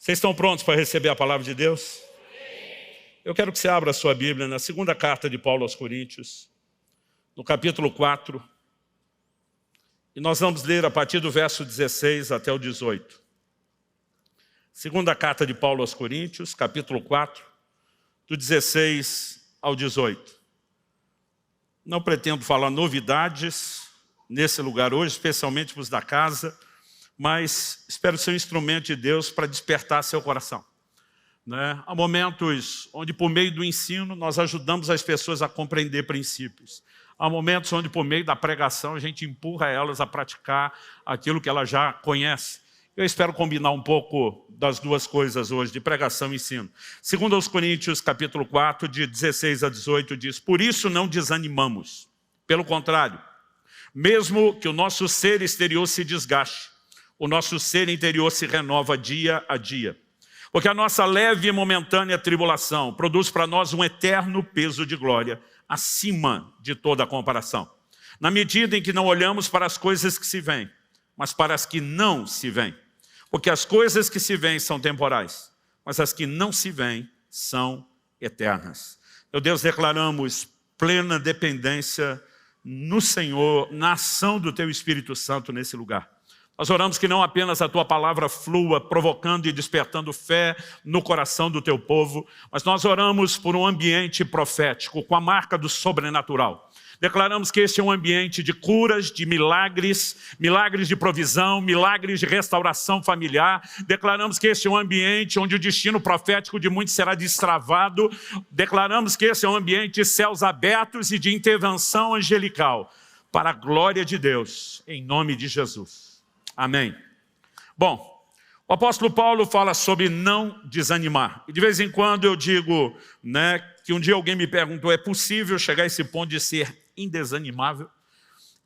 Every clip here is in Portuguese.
Vocês estão prontos para receber a palavra de Deus? Eu quero que você abra a sua Bíblia na segunda carta de Paulo aos Coríntios, no capítulo 4. E nós vamos ler a partir do verso 16 até o 18. Segunda carta de Paulo aos Coríntios, capítulo 4, do 16 ao 18. Não pretendo falar novidades nesse lugar hoje, especialmente para os da casa, mas espero ser um instrumento de Deus para despertar seu coração. Há momentos onde, por meio do ensino, nós ajudamos as pessoas a compreender princípios. Há momentos onde, por meio da pregação, a gente empurra elas a praticar aquilo que elas já conhecem. Eu espero combinar um pouco das duas coisas hoje, de pregação e ensino. Segundo aos Coríntios, capítulo 4, de 16 a 18, diz: por isso não desanimamos. Pelo contrário, mesmo que o nosso ser exterior se desgaste, o nosso ser interior se renova dia a dia. Porque a nossa leve e momentânea tribulação produz para nós um eterno peso de glória, acima de toda comparação. Na medida em que não olhamos para as coisas que se veem, mas para as que não se veem. Porque as coisas que se veem são temporais, mas as que não se veem são eternas. Meu Deus, declaramos plena dependência no Senhor, na ação do Teu Espírito Santo nesse lugar. Nós oramos que não apenas a Tua palavra flua, provocando e despertando fé no coração do Teu povo, mas nós oramos por um ambiente profético, com a marca do sobrenatural. Declaramos que este é um ambiente de curas, de milagres, milagres de provisão, milagres de restauração familiar. Declaramos que este é um ambiente onde o destino profético de muitos será destravado. Declaramos que este é um ambiente de céus abertos e de intervenção angelical, para a glória de Deus, em nome de Jesus. Amém. Bom, o apóstolo Paulo fala sobre não desanimar. E de vez em quando eu digo, que um dia alguém me perguntou, é possível chegar a esse ponto de ser indesanimável?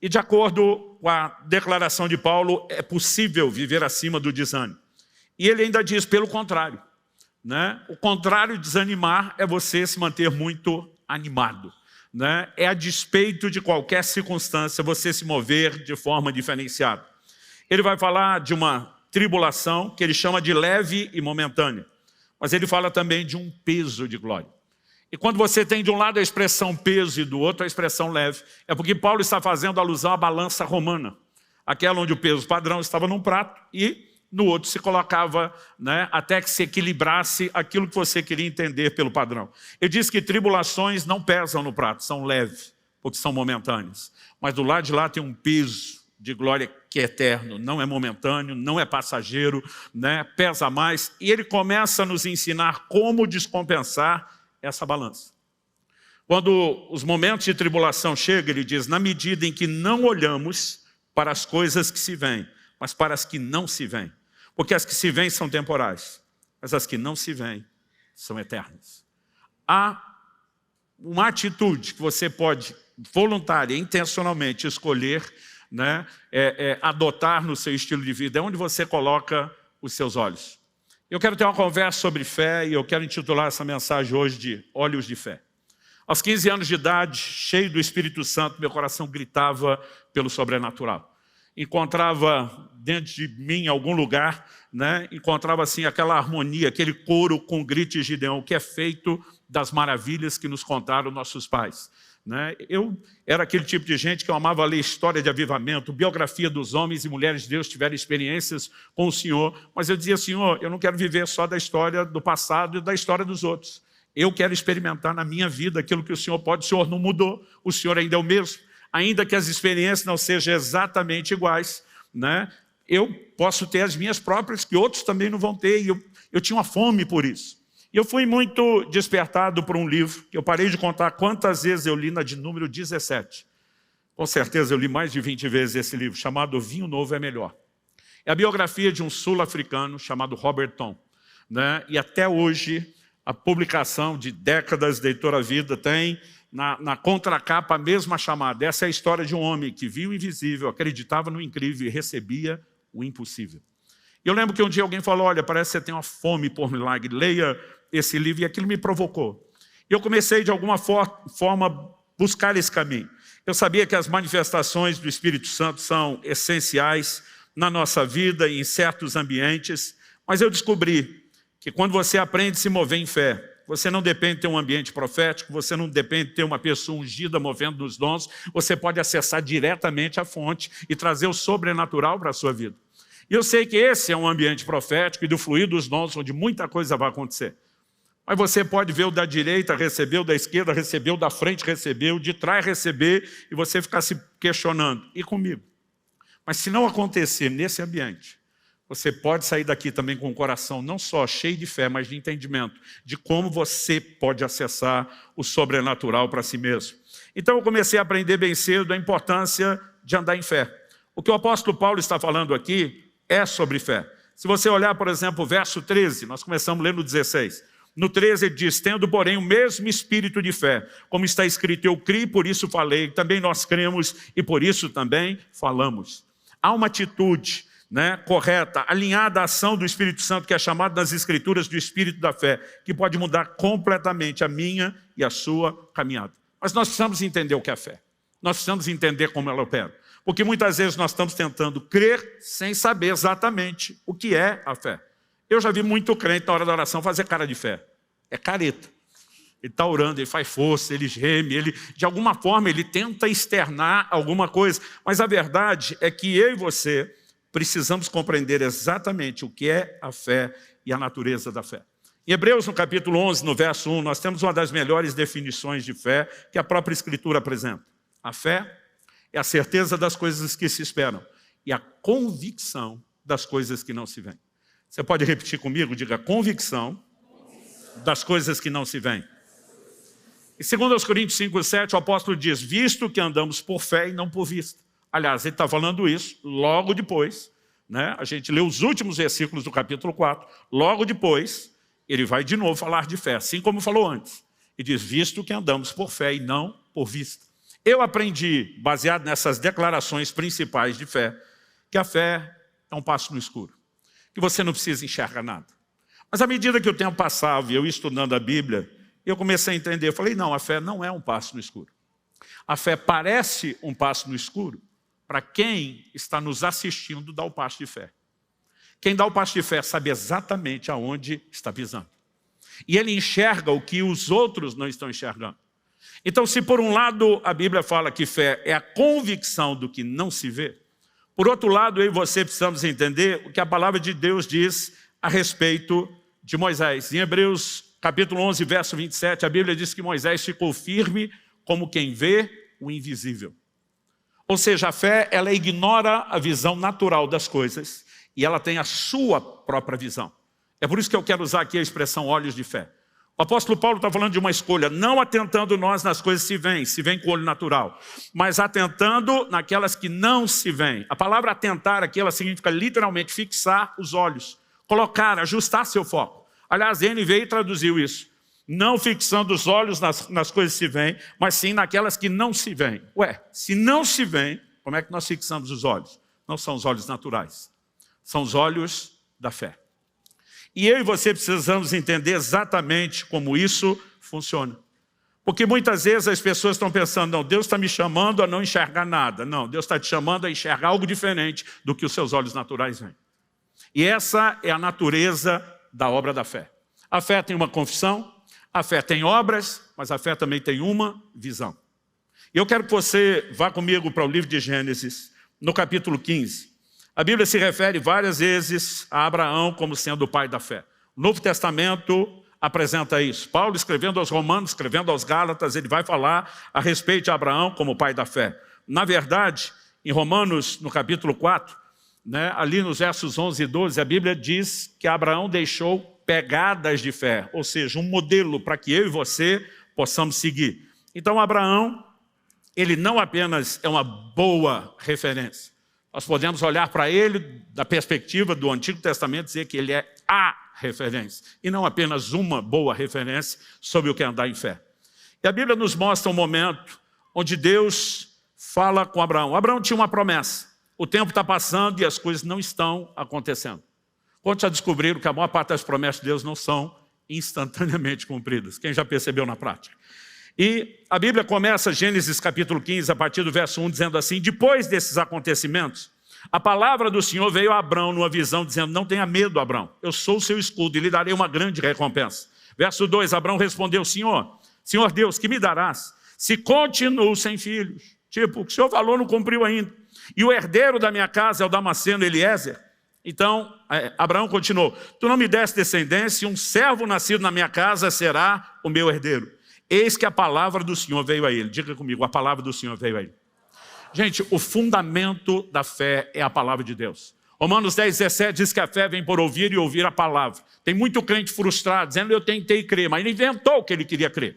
E de acordo com a declaração de Paulo, é possível viver acima do desânimo. E ele ainda diz, pelo contrário. O contrário de desanimar é você se manter muito animado. É a despeito de qualquer circunstância você se mover de forma diferenciada. Ele vai falar de uma tribulação que ele chama de leve e momentânea. Mas ele fala também de um peso de glória. E quando você tem de um lado a expressão peso e do outro a expressão leve, é porque Paulo está fazendo alusão à balança romana. Aquela onde o peso padrão estava num prato e no outro se colocava, até que se equilibrasse aquilo que você queria entender pelo padrão. Ele diz que tribulações não pesam no prato, são leves, porque são momentâneas. Mas do lado de lá tem um peso de glória que é eterno, não é momentâneo, não é passageiro, pesa mais. E ele começa a nos ensinar como descompensar essa balança. Quando os momentos de tribulação chegam, ele diz, na medida em que não olhamos para as coisas que se veem, mas para as que não se veem. Porque as que se veem são temporais, mas as que não se veem são eternas. Há uma atitude que você pode, voluntária, intencionalmente, escolher, adotar no seu estilo de vida, é onde você coloca os seus olhos. Eu quero ter uma conversa sobre fé e eu quero intitular essa mensagem hoje de Olhos de Fé. Aos 15 anos de idade, cheio do Espírito Santo, meu coração gritava pelo sobrenatural. Encontrava dentro de mim, em algum lugar, encontrava assim aquela harmonia, aquele coro com grito de Gideão, que é feito das maravilhas que nos contaram nossos pais. Eu era aquele tipo de gente que eu amava ler história de avivamento, biografia dos homens e mulheres de Deus que tiveram experiências com o Senhor, mas eu dizia, Senhor, eu não quero viver só da história do passado e da história dos outros. Eu quero experimentar na minha vida aquilo que o Senhor pode. O Senhor não mudou, o Senhor ainda é o mesmo. Ainda que as experiências não sejam exatamente iguais, eu posso ter as minhas próprias, que outros também não vão ter, e eu tinha uma fome por isso. E eu fui muito despertado por um livro, que eu parei de contar quantas vezes eu li, na de número 17. Com certeza eu li mais de 20 vezes esse livro, chamado Vinho Novo é Melhor. É a biografia de um sul-africano chamado Robert Tom. E até hoje, a publicação de décadas da Editora Vida tem na contracapa a mesma chamada. Essa é a história de um homem que viu o invisível, acreditava no incrível e recebia o impossível. Eu lembro que um dia alguém falou, olha, parece que você tem uma fome por milagre, leia esse livro, e aquilo me provocou. Eu comecei, de alguma forma, buscar esse caminho. Eu sabia que as manifestações do Espírito Santo são essenciais na nossa vida e em certos ambientes, mas eu descobri que quando você aprende a se mover em fé, você não depende de ter um ambiente profético, você não depende de ter uma pessoa ungida movendo nos dons, você pode acessar diretamente a fonte e trazer o sobrenatural para a sua vida. E eu sei que esse é um ambiente profético e do fluir dos dons, onde muita coisa vai acontecer. Mas você pode ver o da direita receber, o da esquerda receber, o da frente receber, o de trás receber, e você ficar se questionando, e comigo? Mas se não acontecer nesse ambiente, você pode sair daqui também com o coração não só cheio de fé, mas de entendimento de como você pode acessar o sobrenatural para si mesmo. Então eu comecei a aprender bem cedo a importância de andar em fé. O que o apóstolo Paulo está falando aqui é sobre fé. Se você olhar, por exemplo, o verso 13, nós começamos a ler no 16. No 13 ele diz, tendo, porém, o mesmo espírito de fé, como está escrito, eu criei, por isso falei, também nós cremos e por isso também falamos. Há uma atitude correta, alinhada à ação do Espírito Santo, que é chamado nas Escrituras do Espírito da fé, que pode mudar completamente a minha e a sua caminhada. Mas nós precisamos entender o que é fé. Nós precisamos entender como ela opera. Porque muitas vezes nós estamos tentando crer sem saber exatamente o que é a fé. Eu já vi muito crente na hora da oração fazer cara de fé. É careta. Ele está orando, ele faz força, ele geme, de alguma forma ele tenta externar alguma coisa. Mas a verdade é que eu e você precisamos compreender exatamente o que é a fé e a natureza da fé. Em Hebreus, no capítulo 11, no verso 1, nós temos uma das melhores definições de fé que a própria Escritura apresenta. A fé é a certeza das coisas que se esperam e a convicção das coisas que não se veem. Você pode repetir comigo? Diga, convicção das coisas que não se veem. E 2 Coríntios 5:7, o apóstolo diz, visto que andamos por fé e não por vista. Aliás, ele está falando isso logo depois, a gente lê os últimos versículos do capítulo 4, logo depois ele vai de novo falar de fé, assim como falou antes. E diz, visto que andamos por fé e não por vista. Eu aprendi, baseado nessas declarações principais de fé, que a fé é um passo no escuro, que você não precisa enxergar nada. Mas à medida que o tempo passava e eu ia estudando a Bíblia, eu comecei a entender, eu falei, não, a fé não é um passo no escuro. A fé parece um passo no escuro para quem está nos assistindo dar o passo de fé. Quem dá o passo de fé sabe exatamente aonde está pisando. E ele enxerga o que os outros não estão enxergando. Então, se por um lado a Bíblia fala que fé é a convicção do que não se vê, por outro lado, eu e você precisamos entender o que a palavra de Deus diz a respeito de Moisés. Em Hebreus capítulo 11, verso 27, a Bíblia diz que Moisés ficou firme como quem vê o invisível. Ou seja, a fé, ela ignora a visão natural das coisas e ela tem a sua própria visão. É por isso que eu quero usar aqui a expressão olhos de fé. O apóstolo Paulo está falando de uma escolha, não atentando nós nas coisas que se veem com o olho natural, mas atentando naquelas que não se veem. A palavra atentar aqui, ela significa literalmente fixar os olhos, colocar, ajustar seu foco. Aliás, a NVI traduziu isso. Não fixando os olhos nas coisas que se veem, mas sim naquelas que não se veem. Ué, se não se veem, como é que nós fixamos os olhos? Não são os olhos naturais, são os olhos da fé. E eu e você precisamos entender exatamente como isso funciona. Porque muitas vezes as pessoas estão pensando, não, Deus está me chamando a não enxergar nada. Não, Deus está te chamando a enxergar algo diferente do que os seus olhos naturais veem. E essa é a natureza da obra da fé. A fé tem uma confissão, a fé tem obras, mas a fé também tem uma visão. E eu quero que você vá comigo para o livro de Gênesis, no capítulo 15. A Bíblia se refere várias vezes a Abraão como sendo o pai da fé. O Novo Testamento apresenta isso. Paulo, escrevendo aos Romanos, escrevendo aos Gálatas, ele vai falar a respeito de Abraão como pai da fé. Na verdade, em Romanos, no capítulo 4, ali nos versos 11 e 12, a Bíblia diz que Abraão deixou pegadas de fé, ou seja, um modelo para que eu e você possamos seguir. Então, Abraão, ele não apenas é uma boa referência. Nós podemos olhar para ele da perspectiva do Antigo Testamento e dizer que ele é a referência, e não apenas uma boa referência sobre o que é andar em fé. E a Bíblia nos mostra um momento onde Deus fala com Abraão. Abraão tinha uma promessa. O tempo está passando e as coisas não estão acontecendo. Quantos já descobriram que a maior parte das promessas de Deus não são instantaneamente cumpridas? Quem já percebeu na prática? E a Bíblia começa, Gênesis capítulo 15, a partir do verso 1, dizendo assim, depois desses acontecimentos, A palavra do Senhor veio a Abrão numa visão, dizendo, não tenha medo, Abrão, eu sou o seu escudo e lhe darei uma grande recompensa. Verso 2, Abrão respondeu, Senhor Deus, que me darás, se continuo sem filhos? Tipo, o que o Senhor falou não cumpriu ainda. E o herdeiro da minha casa é o Damasceno Eliezer. Então, Abraão continuou, tu não me deste descendência, um servo nascido na minha casa será o meu herdeiro. Eis que a palavra do Senhor veio a ele. Diga comigo, a palavra do Senhor veio a ele. Gente, o fundamento da fé é a palavra de Deus. Romanos 10:17 diz que a fé vem por ouvir e ouvir a palavra. Tem muito crente frustrado, dizendo, eu tentei crer, mas ele inventou o que ele queria crer.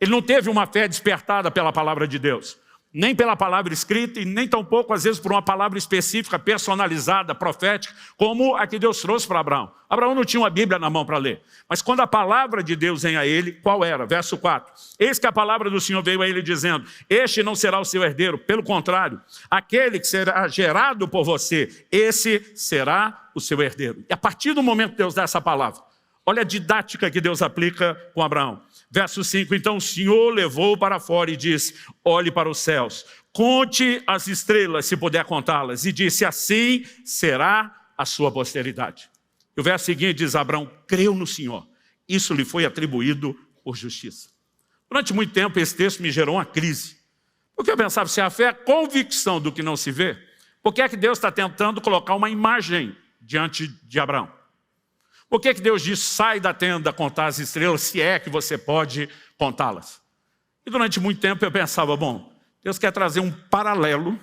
Ele não teve uma fé despertada pela palavra de Deus. Nem pela palavra escrita e nem tampouco, às vezes, por uma palavra específica, personalizada, profética, como a que Deus trouxe para Abraão. Abraão não tinha uma Bíblia na mão para ler. Mas quando a palavra de Deus vem a ele, qual era? Verso 4. Eis que a palavra do Senhor veio a ele dizendo, este não será o seu herdeiro, pelo contrário, aquele que será gerado por você, esse será o seu herdeiro. E a partir do momento que Deus dá essa palavra, olha a didática que Deus aplica com Abraão. Verso 5, então o Senhor levou para fora e disse, olhe para os céus, conte as estrelas, se puder contá-las. E disse, assim será a sua posteridade. E o verso seguinte diz, Abraão creu no Senhor. Isso lhe foi atribuído por justiça. Durante muito tempo esse texto me gerou uma crise. Porque eu pensava, se a fé é a convicção do que não se vê, por que é que Deus está tentando colocar uma imagem diante de Abraão? Por que Deus diz, sai da tenda contar as estrelas, se é que você pode contá-las? E durante muito tempo eu pensava, bom, Deus quer trazer um paralelo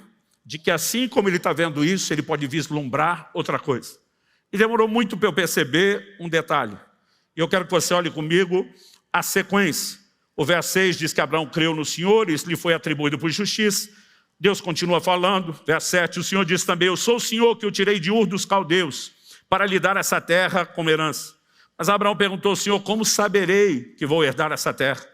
de que assim como Ele está vendo isso, Ele pode vislumbrar outra coisa. E demorou muito para eu perceber um detalhe. E eu quero que você olhe comigo a sequência. O verso 6 diz que Abraão creu no Senhor, isso lhe foi atribuído por justiça. Deus continua falando, verso 7, o Senhor diz também, eu sou o Senhor que o tirei de Ur dos Caldeus, para lhe dar essa terra como herança. Mas Abraão perguntou ao Senhor, como saberei que vou herdar essa terra?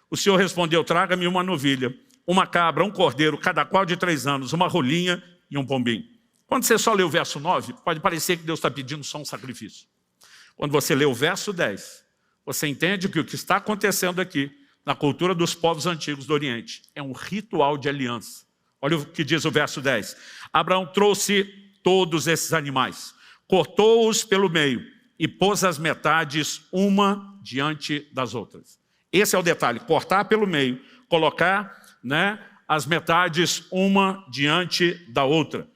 O Senhor respondeu, traga-me uma novilha, uma cabra, um cordeiro, cada qual de 3 anos, uma rolinha e um pombinho. Quando você só lê o verso 9, pode parecer que Deus está pedindo só um sacrifício. Quando você lê o verso 10, você entende que o que está acontecendo aqui, na cultura dos povos antigos do Oriente, é um ritual de aliança. Olha o que diz o verso 10. Abraão trouxe todos esses animais, cortou-os pelo meio e pôs as metades uma diante das outras. Esse é o detalhe, cortar pelo meio, colocar as metades uma diante da outra.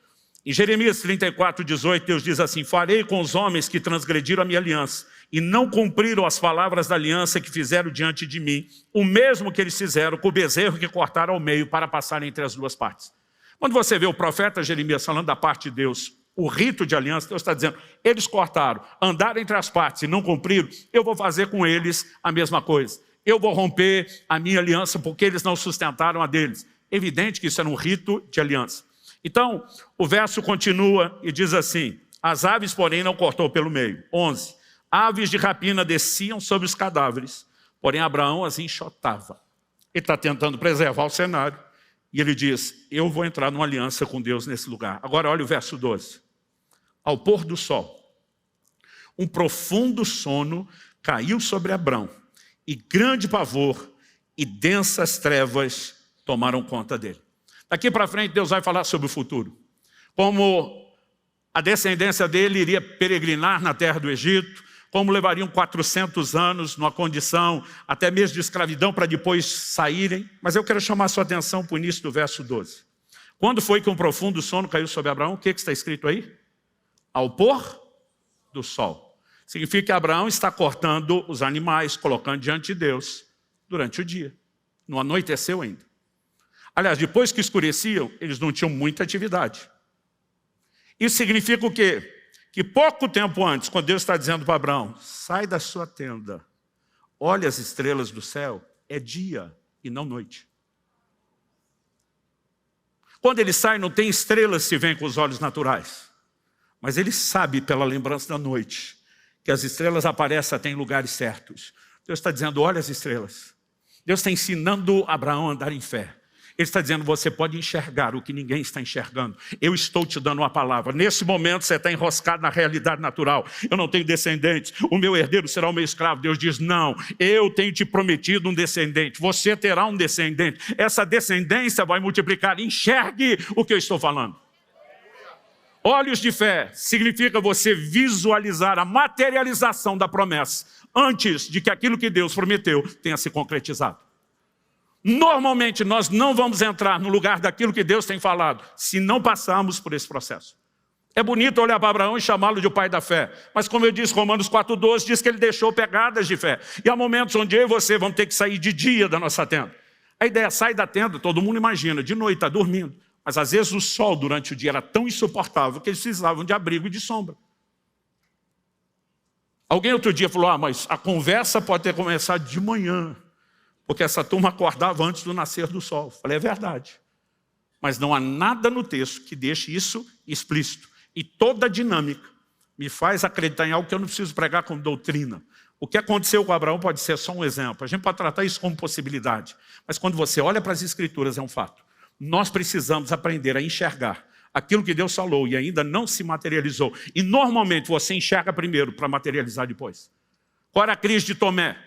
Em Jeremias 34:18, Deus diz assim, farei com os homens que transgrediram a minha aliança e não cumpriram as palavras da aliança que fizeram diante de mim, o mesmo que eles fizeram com o bezerro que cortaram ao meio para passar entre as duas partes. Quando você vê o profeta Jeremias falando da parte de Deus, o rito de aliança, Deus está dizendo, eles cortaram, andaram entre as partes e não cumpriram, eu vou fazer com eles a mesma coisa. Eu vou romper a minha aliança porque eles não sustentaram a deles. Evidente que isso era um rito de aliança. Então, o verso continua e diz assim, as aves, porém, não cortou pelo meio. 11. Aves de rapina desciam sobre os cadáveres, porém Abraão as enxotava. Ele está tentando preservar o cenário. E ele diz, eu vou entrar numa aliança com Deus nesse lugar. Agora olha o verso 12. Ao pôr do sol, um profundo sono caiu sobre Abrão, e grande pavor e densas trevas tomaram conta dele. Daqui para frente Deus vai falar sobre o futuro. Como a descendência dele iria peregrinar na terra do Egito, como levariam 400 anos numa condição até mesmo de escravidão para depois saírem. Mas eu quero chamar a sua atenção para o início do verso 12. Quando foi que um profundo sono caiu sobre Abraão? O que está escrito aí? Ao pôr do sol. Significa que Abraão está cortando os animais, colocando diante de Deus durante o dia. Não anoiteceu ainda. Aliás, depois que escureciam, eles não tinham muita atividade. Isso significa o quê? Que pouco tempo antes, quando Deus está dizendo para Abraão, sai da sua tenda, olha as estrelas do céu, é dia e não noite. Quando ele sai, não tem estrelas se vêem com os olhos naturais. Mas ele sabe, pela lembrança da noite, que as estrelas aparecem até em lugares certos. Deus está dizendo, olha as estrelas. Deus está ensinando Abraão a andar em fé. Ele está dizendo, você pode enxergar o que ninguém está enxergando. Eu estou te dando uma palavra. Nesse momento você está enroscado na realidade natural. Eu não tenho descendentes. O meu herdeiro será o meu escravo. Deus diz, não, eu tenho te prometido um descendente. Você terá um descendente. Essa descendência vai multiplicar. Enxergue o que eu estou falando. Olhos de fé significa você visualizar a materialização da promessa antes de que aquilo que Deus prometeu tenha se concretizado. Normalmente nós não vamos entrar no lugar daquilo que Deus tem falado se não passarmos por esse processo. É bonito olhar para Abraão e chamá-lo de o pai da fé. Mas como eu disse, Romanos 4,12 diz que ele deixou pegadas de fé. E há momentos onde eu e você vamos ter que sair de dia da nossa tenda. A ideia é sair da tenda, todo mundo imagina, de noite está dormindo. Mas às vezes o sol durante o dia era tão insuportável que eles precisavam de abrigo e de sombra. Alguém outro dia falou, mas a conversa pode ter começado de manhã, porque essa turma acordava antes do nascer do sol. Falei, é verdade. Mas não há nada no texto que deixe isso explícito. E toda a dinâmica me faz acreditar em algo que eu não preciso pregar como doutrina. O que aconteceu com Abraão pode ser só um exemplo. A gente pode tratar isso como possibilidade. Mas quando você olha para as Escrituras, é um fato. Nós precisamos aprender a enxergar aquilo que Deus falou e ainda não se materializou. E normalmente você enxerga primeiro para materializar depois. Qual era a crise de Tomé?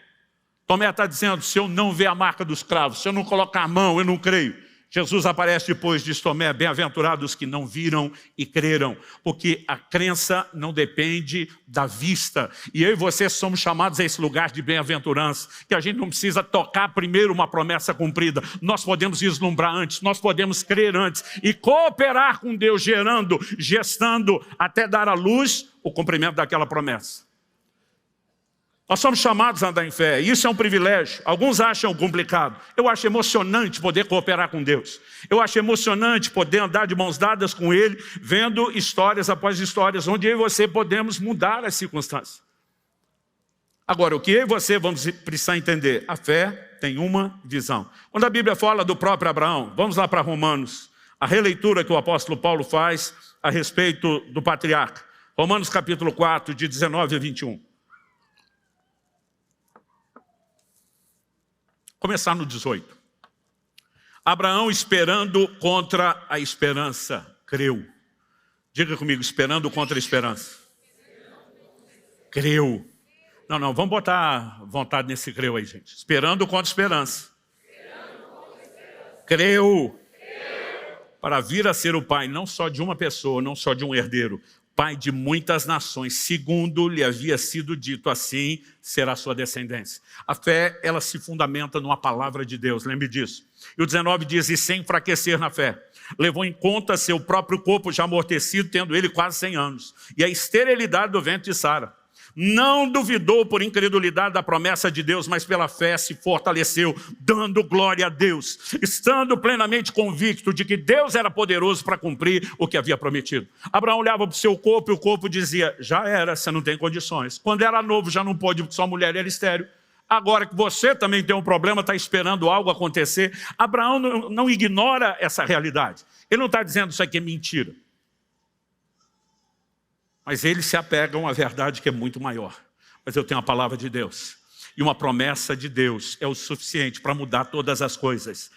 Tomé está dizendo, se eu não ver a marca dos cravos, se eu não colocar a mão, eu não creio. Jesus aparece depois, diz Tomé, bem-aventurados que não viram e creram, porque a crença não depende da vista. E eu e você somos chamados a esse lugar de bem-aventurança, que a gente não precisa tocar primeiro uma promessa cumprida. Nós podemos vislumbrar antes, nós podemos crer antes e cooperar com Deus, gerando, gestando, até dar à luz o cumprimento daquela promessa. Nós somos chamados a andar em fé, e isso é um privilégio. Alguns acham complicado. Eu acho emocionante poder cooperar com Deus. Eu acho emocionante poder andar de mãos dadas com Ele, vendo histórias após histórias, onde eu e você podemos mudar as circunstâncias. Agora, o que eu e você vamos precisar entender? A fé tem uma visão. Quando a Bíblia fala do próprio Abraão, vamos lá para Romanos, a releitura que o apóstolo Paulo faz a respeito do patriarca. Romanos capítulo 4, de 19 a 21. Começar no 18. Abraão esperando contra a esperança, creu. Diga comigo, esperando contra a esperança. Creu. Não, vamos botar vontade nesse creu aí, gente. Esperando contra a esperança. Creu. Para vir a ser o pai, não só de uma pessoa, não só de um herdeiro, pai de muitas nações, segundo lhe havia sido dito, assim será a sua descendência. A fé, ela se fundamenta numa palavra de Deus, lembre disso. E o 19 diz, e sem enfraquecer na fé, levou em conta seu próprio corpo já amortecido, tendo ele quase 100 anos, e a esterilidade do ventre de Sara. Não duvidou por incredulidade da promessa de Deus, mas pela fé se fortaleceu, dando glória a Deus, estando plenamente convicto de que Deus era poderoso para cumprir o que havia prometido. Abraão olhava para o seu corpo e o corpo dizia, já era, você não tem condições. Quando era novo já não pôde, porque sua mulher era estéril. Agora que você também tem um problema, está esperando algo acontecer. Abraão não ignora essa realidade. Ele não está dizendo isso aqui é mentira. Mas eles se apegam à verdade que é muito maior. Mas eu tenho a palavra de Deus. E uma promessa de Deus é o suficiente para mudar todas as coisas.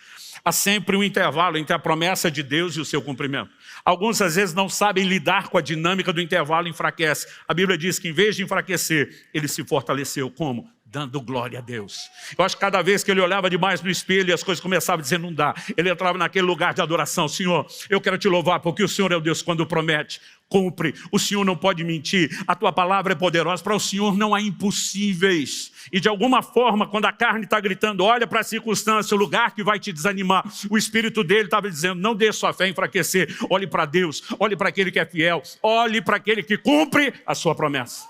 Há sempre um intervalo entre a promessa de Deus e o seu cumprimento. Alguns às vezes não sabem lidar com a dinâmica do intervalo e enfraquece. A Bíblia diz que em vez de enfraquecer, ele se fortaleceu. Como? Dando glória a Deus. Eu acho que cada vez que ele olhava demais no espelho e as coisas começavam a dizer não dá, ele entrava naquele lugar de adoração. Senhor, eu quero te louvar porque o Senhor é o Deus quando promete, cumpre. O Senhor não pode mentir. A tua palavra é poderosa. Para o Senhor não há impossíveis. E de alguma forma, quando a carne está gritando, olha para a circunstância, o lugar que vai te desanimar. O Espírito dele estava dizendo, não deixe sua fé enfraquecer. Olhe para Deus, olhe para aquele que é fiel, olhe para aquele que cumpre a sua promessa.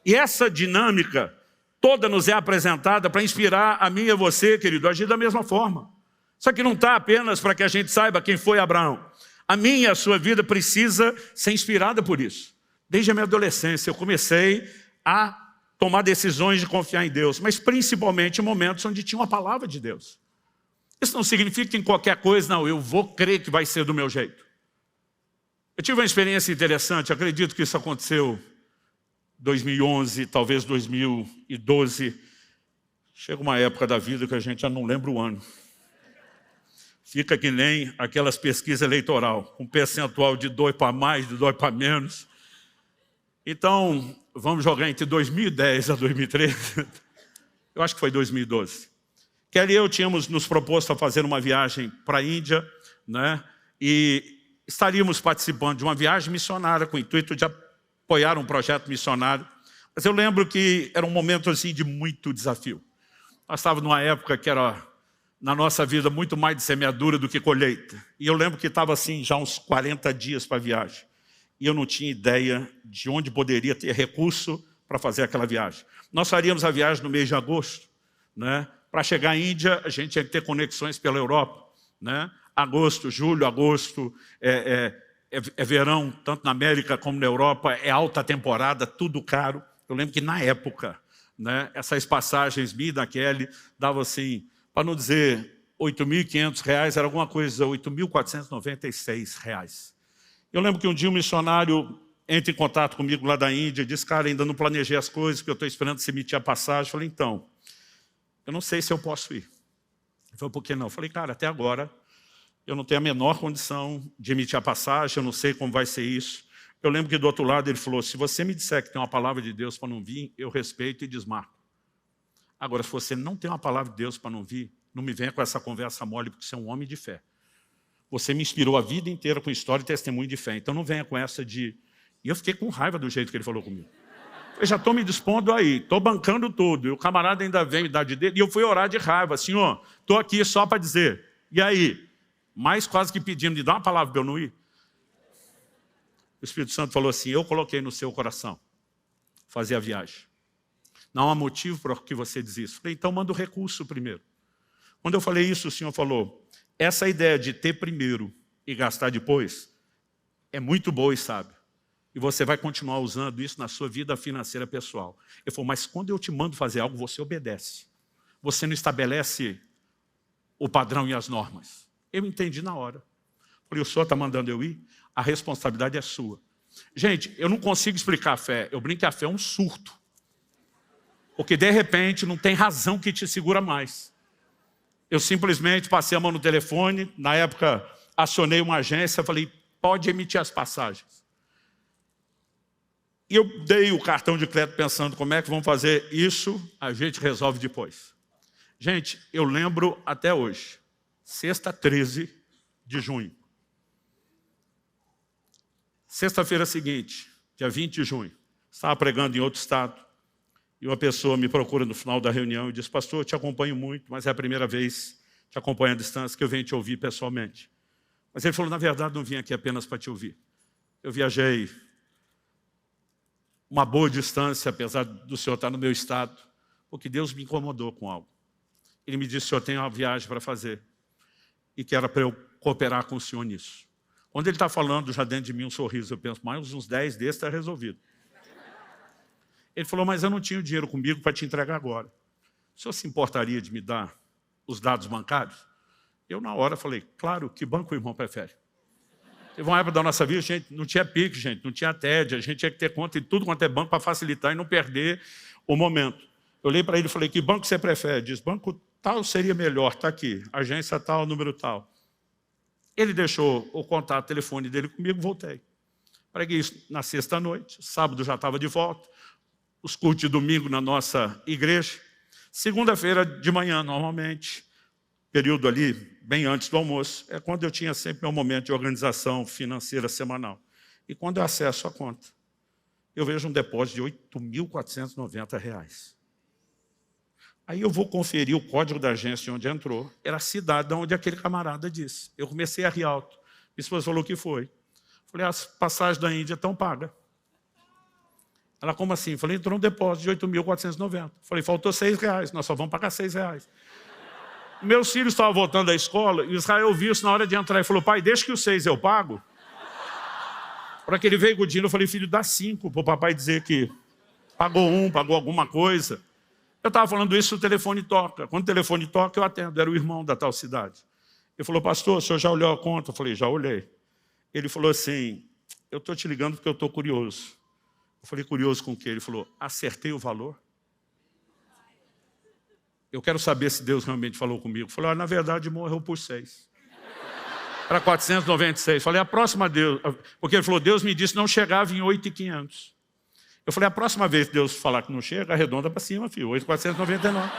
E essa dinâmica toda nos é apresentada para inspirar a mim e a você, querido, a agir da mesma forma. Só que não está apenas para que a gente saiba quem foi Abraão. A minha e a sua vida precisa ser inspirada por isso. Desde a minha adolescência eu comecei a tomar decisões de confiar em Deus, mas principalmente em momentos onde tinha uma palavra de Deus. Isso não significa que em qualquer coisa, não, eu vou crer que vai ser do meu jeito. Eu tive uma experiência interessante, acredito que isso aconteceu em 2011, talvez 2012. Chega uma época da vida que a gente já não lembra o ano. Fica que nem aquelas pesquisas eleitorais, um percentual de 2 para mais, de 2 para menos. Então, vamos jogar entre 2010 a 2013. Eu acho que foi 2012. Kelly e eu tínhamos nos proposto a fazer uma viagem para a Índia, né? E estaríamos participando de uma viagem missionária com o intuito de apoiar um projeto missionário. Mas eu lembro que era um momento assim, de muito desafio. Nós estávamos numa época que era, na nossa vida, muito mais de semeadura do que colheita. E eu lembro que estava assim, já uns 40 dias para a viagem. E eu não tinha ideia de onde poderia ter recurso para fazer aquela viagem. Nós faríamos a viagem no mês de agosto, né? Para chegar à Índia, a gente tinha que ter conexões pela Europa, né? Agosto, julho, agosto, é verão, tanto na América como na Europa, é alta temporada, tudo caro. Eu lembro que na época, né, essas passagens, minha e da Kelly, davam assim, para não dizer R$8.500, era alguma coisa, R$8.496. Eu lembro que um dia um missionário entra em contato comigo lá da Índia e diz, cara, ainda não planejei as coisas, porque eu estou esperando se emitir a passagem. Eu falei, então, eu não sei se eu posso ir. Ele falou, por que não? Eu falei, cara, até agora eu não tenho a menor condição de emitir a passagem, eu não sei como vai ser isso. Eu lembro que do outro lado ele falou, se você me disser que tem uma palavra de Deus para não vir, eu respeito e desmarco. Agora, se você não tem uma palavra de Deus para não vir, não me venha com essa conversa mole, porque você é um homem de fé. Você me inspirou a vida inteira com história e testemunho de fé. Então não venha com essa de... E eu fiquei com raiva do jeito que ele falou comigo. Eu já estou me dispondo aí, estou bancando tudo. E o camarada ainda vem me dar de dedo. E eu fui orar de raiva. Senhor, estou aqui só para dizer. E aí? Mais quase que pedindo, me dá uma palavra para eu não ir. O Espírito Santo falou assim, eu coloquei no seu coração fazer a viagem. Não há motivo para que você diz isso. Falei, então manda o recurso primeiro. Quando eu falei isso, o Senhor falou, essa ideia de ter primeiro e gastar depois é muito boa e sábia. E você vai continuar usando isso na sua vida financeira pessoal. Ele falou, mas quando eu te mando fazer algo, você obedece. Você não estabelece o padrão e as normas. Eu entendi na hora. Falei, o Senhor está mandando eu ir? A responsabilidade é sua. Gente, eu não consigo explicar a fé. Eu brinco que a fé é um surto. Porque, de repente, não tem razão que te segura mais. Eu simplesmente passei a mão no telefone. Na época, acionei uma agência. Falei, pode emitir as passagens. E eu dei o cartão de crédito pensando, como é que vamos fazer isso? A gente resolve depois. Gente, eu lembro até hoje. Sexta, 13 de junho. Sexta-feira seguinte, dia 20 de junho, estava pregando em outro estado, e uma pessoa me procura no final da reunião e diz, pastor, eu te acompanho muito, mas é a primeira vez, te acompanho à distância, que eu venho te ouvir pessoalmente. Mas ele falou, na verdade, não vim aqui apenas para te ouvir. Eu viajei uma boa distância, apesar do senhor estar no meu estado, porque Deus me incomodou com algo. Ele me disse, senhor, tenho uma viagem para fazer, e que era para eu cooperar com o senhor nisso. Quando ele está falando, já dentro de mim um sorriso, eu penso, mais uns 10 desses está resolvido. Ele falou, mas eu não tinha o dinheiro comigo para te entregar agora. O senhor se importaria de me dar os dados bancários? Eu, na hora, falei, claro, que banco o irmão prefere? Teve uma época da nossa vida, a gente não tinha Pix, gente, não tinha TED, a gente tinha que ter conta em tudo quanto é banco para facilitar e não perder o momento. Eu olhei para ele e falei, que banco você prefere? Diz, banco tal seria melhor, está aqui, agência tal, número tal. Ele deixou o contato, o telefone dele comigo, voltei. Preguei isso na sexta-noite, sábado já estava de volta, os cultos de domingo na nossa igreja. Segunda-feira de manhã, normalmente, período ali, bem antes do almoço, é quando eu tinha sempre meu momento de organização financeira semanal. E quando eu acesso a conta, eu vejo um depósito de R$8.490. Aí eu vou conferir o código da agência onde entrou, era a cidade onde aquele camarada disse. Eu comecei a rir alto. Minha esposa falou o que foi. Falei, as passagens da Índia estão pagas. Ela, como assim? Falei, entrou um depósito de R$8.490. Falei, faltou R$6, nós só vamos pagar R$6. Meus filhos estavam voltando da escola e Israel viu isso na hora de entrar e falou, pai, deixa que os 6 eu pago. Para que ele veio com o dinheiro, eu falei, filho, dá 5 para o papai dizer que pagou pagou alguma coisa. Eu estava falando isso, o telefone toca. Quando o telefone toca, eu atendo. Era o irmão da tal cidade. Ele falou, pastor, o senhor já olhou a conta? Eu falei, já olhei. Ele falou assim, eu estou te ligando porque eu estou curioso. Eu falei, curioso com o quê? Ele falou, acertei o valor? Eu quero saber se Deus realmente falou comigo. Eu falei, na verdade, morreu por 6. Para 496. Eu falei, a próxima Deus... Porque ele falou, Deus me disse não chegava em 8.500. Eu falei, a próxima vez que Deus falar que não chega, arredonda para cima, filho, 8.499.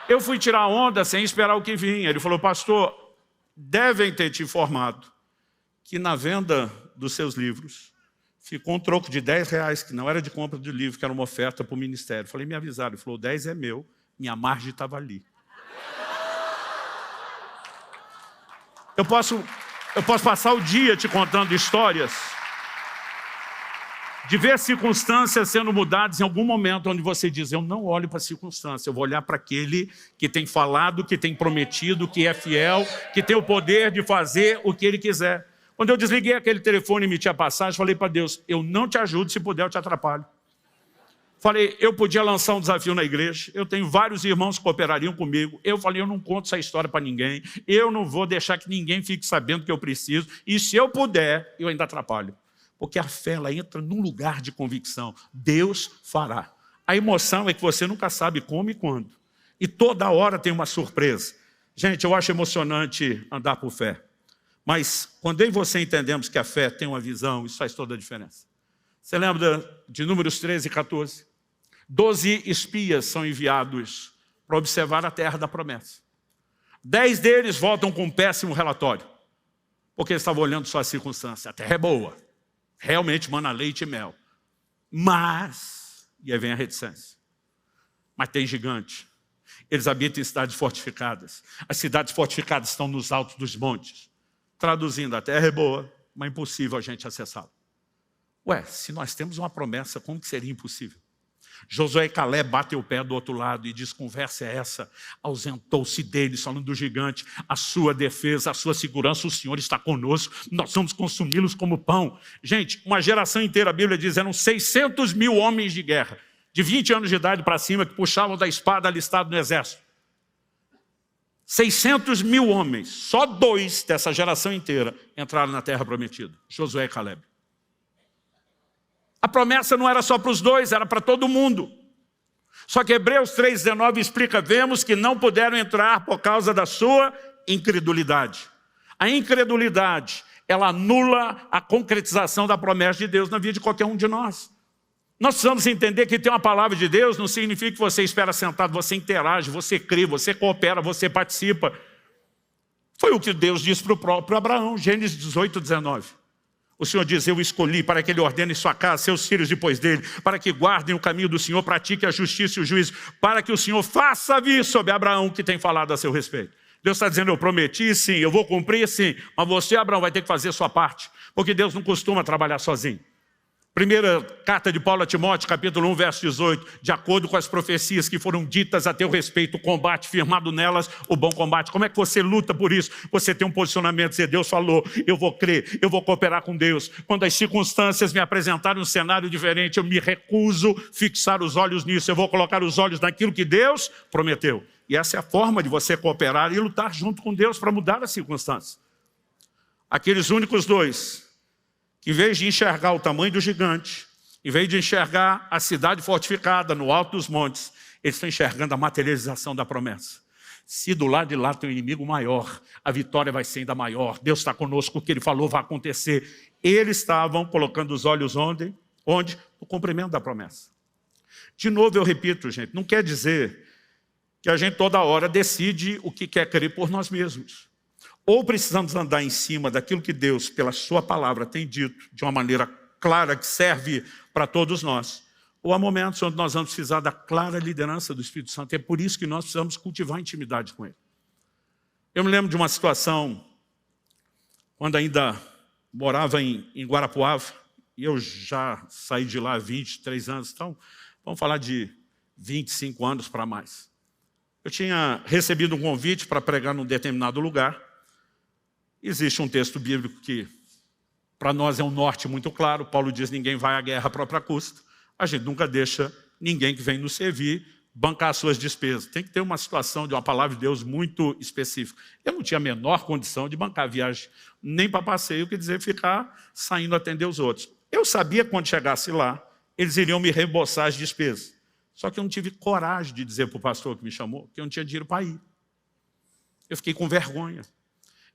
Eu fui tirar onda sem esperar o que vinha. Ele falou, pastor, devem ter te informado que na venda dos seus livros ficou um troco de R$10, que não era de compra do livro, que era uma oferta para o ministério. Falei, me avisaram. Ele falou, 10 é meu, minha margem estava ali. Eu posso passar o dia te contando histórias de ver circunstâncias sendo mudadas em algum momento onde você diz, eu não olho para a circunstância, eu vou olhar para aquele que tem falado, que tem prometido, que é fiel, que tem o poder de fazer o que ele quiser. Quando eu desliguei aquele telefone e emiti a passagem, falei para Deus, eu não te ajudo, se puder eu te atrapalho. Falei, eu podia lançar um desafio na igreja, eu tenho vários irmãos que cooperariam comigo, eu falei, eu não conto essa história para ninguém, eu não vou deixar que ninguém fique sabendo que eu preciso, e se eu puder, eu ainda atrapalho. Porque a fé, ela entra num lugar de convicção. Deus fará. A emoção é que você nunca sabe como e quando. E toda hora tem uma surpresa. Gente, eu acho emocionante andar por fé. Mas quando eu e você entendemos que a fé tem uma visão, isso faz toda a diferença. Você lembra de Números 13 e 14? 12 espias são enviados para observar a terra da promessa. 10 deles voltam com um péssimo relatório. Porque eles estavam olhando só a circunstância. A terra é boa. Realmente mana leite e mel. Mas, e aí vem a reticência, mas tem gigante. Eles habitam em cidades fortificadas. As cidades fortificadas estão nos altos dos montes. Traduzindo, a terra é boa, mas é impossível a gente acessá-la. Ué, se nós temos uma promessa, como que seria impossível? Josué e Caleb batem o pé do outro lado e diz, conversa é essa? Ausentou-se deles, falando do gigante, a sua defesa, a sua segurança, o Senhor está conosco, nós vamos consumi-los como pão. Gente, uma geração inteira, a Bíblia diz, eram 600 mil homens de guerra, de 20 anos de idade para cima, que puxavam da espada alistado no exército. 600 mil homens, só 2 dessa geração inteira entraram na terra prometida, Josué e Caleb. A promessa não era só para os 2, era para todo mundo. Só que Hebreus 3,19 explica, vemos que não puderam entrar por causa da sua incredulidade. A incredulidade, ela anula a concretização da promessa de Deus na vida de qualquer um de nós. Nós precisamos entender que ter uma palavra de Deus não significa que você espera sentado, você interage, você crê, você coopera, você participa. Foi o que Deus disse para o próprio Abraão, Gênesis 18:19. O Senhor diz, eu escolhi para que Ele ordene sua casa, seus filhos depois dele, para que guardem o caminho do Senhor, pratiquem a justiça e o juízo, para que o Senhor faça vir sobre Abraão que tem falado a seu respeito. Deus está dizendo, eu prometi sim, eu vou cumprir sim, mas você, Abraão, vai ter que fazer a sua parte, porque Deus não costuma trabalhar sozinho. Primeira carta de Paulo a Timóteo, capítulo 1, verso 18, de acordo com as profecias que foram ditas a teu respeito, o combate firmado nelas, o bom combate. Como é que você luta por isso? Você tem um posicionamento, dizer, Deus falou, eu vou crer, eu vou cooperar com Deus. Quando as circunstâncias me apresentarem um cenário diferente, eu me recuso fixar os olhos nisso, eu vou colocar os olhos naquilo que Deus prometeu. E essa é a forma de você cooperar e lutar junto com Deus para mudar as circunstâncias. Aqueles únicos 2, que em vez de enxergar o tamanho do gigante, em vez de enxergar a cidade fortificada no alto dos montes, eles estão enxergando a materialização da promessa. Se do lado de lá tem um inimigo maior, a vitória vai ser ainda maior. Deus está conosco, o que Ele falou vai acontecer. Eles estavam colocando os olhos onde? No cumprimento da promessa. De novo eu repito, gente, não quer dizer que a gente toda hora decide o que quer crer por nós mesmos. Ou precisamos andar em cima daquilo que Deus, pela sua palavra, tem dito de uma maneira clara que serve para todos nós. Ou há momentos onde nós vamos precisar da clara liderança do Espírito Santo. É por isso que nós precisamos cultivar intimidade com Ele. Eu me lembro de uma situação, quando ainda morava em Guarapuava, e eu já saí de lá há 23 anos, então vamos falar de 25 anos para mais. Eu tinha recebido um convite para pregar num determinado lugar. Existe um texto bíblico que, para nós, é um norte muito claro. Paulo diz, ninguém vai à guerra à própria custa. A gente nunca deixa ninguém que vem nos servir bancar as suas despesas. Tem que ter uma situação de uma palavra de Deus muito específica. Eu não tinha a menor condição de bancar a viagem, nem para passeio, quer dizer, ficar saindo atender os outros. Eu sabia que quando chegasse lá, eles iriam me reembolsar as despesas. Só que eu não tive coragem de dizer para o pastor que me chamou que eu não tinha dinheiro para ir. Eu fiquei com vergonha.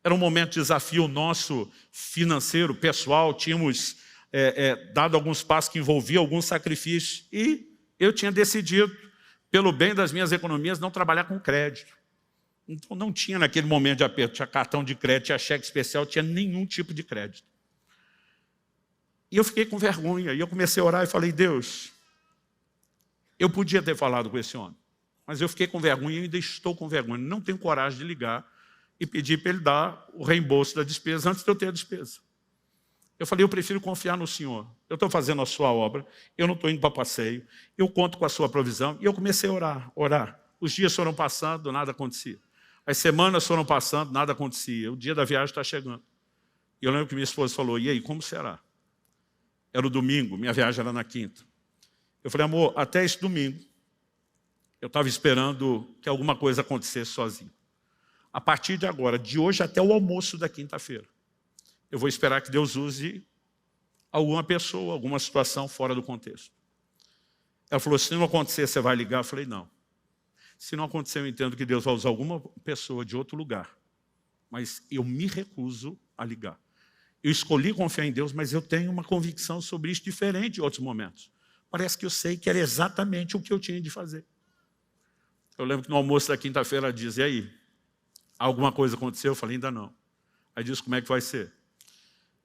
Era um momento de desafio nosso, financeiro, pessoal. Tínhamos dado alguns passos que envolviam alguns sacrifícios. E eu tinha decidido, pelo bem das minhas economias, não trabalhar com crédito. Então não tinha naquele momento de aperto, tinha cartão de crédito, tinha cheque especial, tinha nenhum tipo de crédito. E eu fiquei com vergonha, e eu comecei a orar e falei, Deus, eu podia ter falado com esse homem, mas eu fiquei com vergonha e ainda estou com vergonha. Não tenho coragem de ligar e pedir para ele dar o reembolso da despesa antes de eu ter a despesa. Eu falei, eu prefiro confiar no Senhor. Eu estou fazendo a sua obra, eu não estou indo para passeio, eu conto com a sua provisão. E eu comecei a orar. Os dias foram passando, nada acontecia. As semanas foram passando, nada acontecia. O dia da viagem está chegando. E eu lembro que minha esposa falou, e aí, como será? Era o domingo, minha viagem era na quinta. Eu falei, amor, até esse domingo, eu estava esperando que alguma coisa acontecesse sozinho. A partir de agora, de hoje até o almoço da quinta-feira, eu vou esperar que Deus use alguma pessoa, alguma situação fora do contexto. Ela falou, se não acontecer, você vai ligar? Eu falei, não. Se não acontecer, eu entendo que Deus vai usar alguma pessoa de outro lugar. Mas eu me recuso a ligar. Eu escolhi confiar em Deus, mas eu tenho uma convicção sobre isso diferente de outros momentos. Parece que eu sei que era exatamente o que eu tinha de fazer. Eu lembro que no almoço da quinta-feira ela diz, e aí, alguma coisa aconteceu? Eu falei, ainda não. Aí disse, como é que vai ser?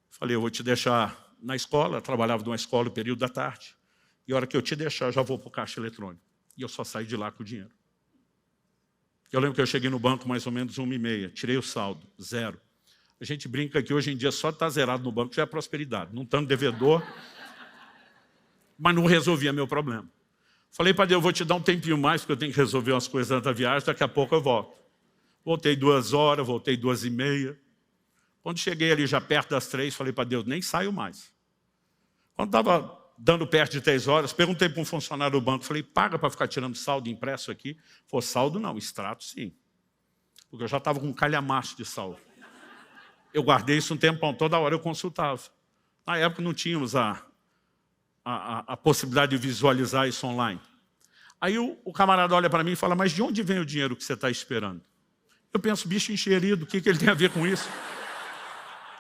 Falei, eu vou te deixar na escola, eu trabalhava numa escola no período da tarde, e a hora que eu te deixar, eu já vou para o caixa eletrônico. E eu só saí de lá com o dinheiro. Eu lembro que eu cheguei no banco mais ou menos 1h30, tirei o saldo, 0. A gente brinca que hoje em dia só estar zerado no banco já é prosperidade. Não estando devedor, mas não resolvia meu problema. Falei para Deus, eu vou te dar um tempinho mais, porque eu tenho que resolver umas coisas antes da viagem, daqui a pouco eu volto. Voltei 2 horas, voltei 2h30. Quando cheguei ali já perto das 3, falei para Deus, nem saio mais. Quando estava dando perto de 3 horas, perguntei para um funcionário do banco, falei, paga para ficar tirando saldo impresso aqui? Falei, saldo não, extrato sim. Porque eu já estava com um calhamaço de saldo. Eu guardei isso um tempão, toda hora eu consultava. Na época não tínhamos a possibilidade de visualizar isso online. Aí o camarada olha para mim e fala, mas de onde vem o dinheiro que você está esperando? Eu penso, bicho encherido, o que ele tem a ver com isso?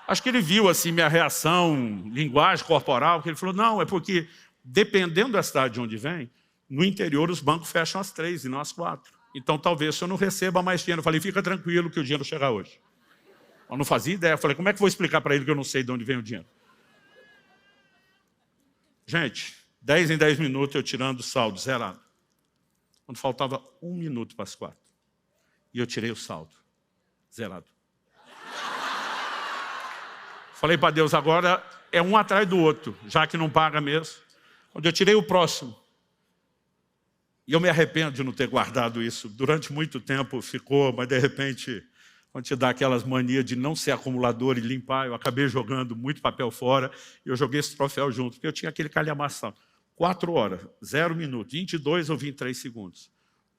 Acho que ele viu assim minha reação, linguagem corporal, que ele falou, não, é porque dependendo da cidade de onde vem, no interior os bancos fecham às 3 e não às 4. Então talvez eu não receba mais dinheiro. Eu falei, fica tranquilo que o dinheiro chegará hoje. Eu não fazia ideia. Eu falei, como é que eu vou explicar para ele que eu não sei de onde vem o dinheiro? Gente, 10 em 10 minutos eu tirando o saldo, zerado. Quando faltava 1 minuto para as 4. E eu tirei o saldo, zerado. Falei para Deus, agora é um atrás do outro, já que não paga mesmo. Quando eu tirei o próximo, e eu me arrependo de não ter guardado isso. Durante muito tempo ficou, mas de repente, quando te dá aquelas manias de não ser acumulador e limpar, eu acabei jogando muito papel fora, e eu joguei esse troféu junto, porque eu tinha aquele calhamação. 4 horas, 0 minuto, 22 ou 23 segundos.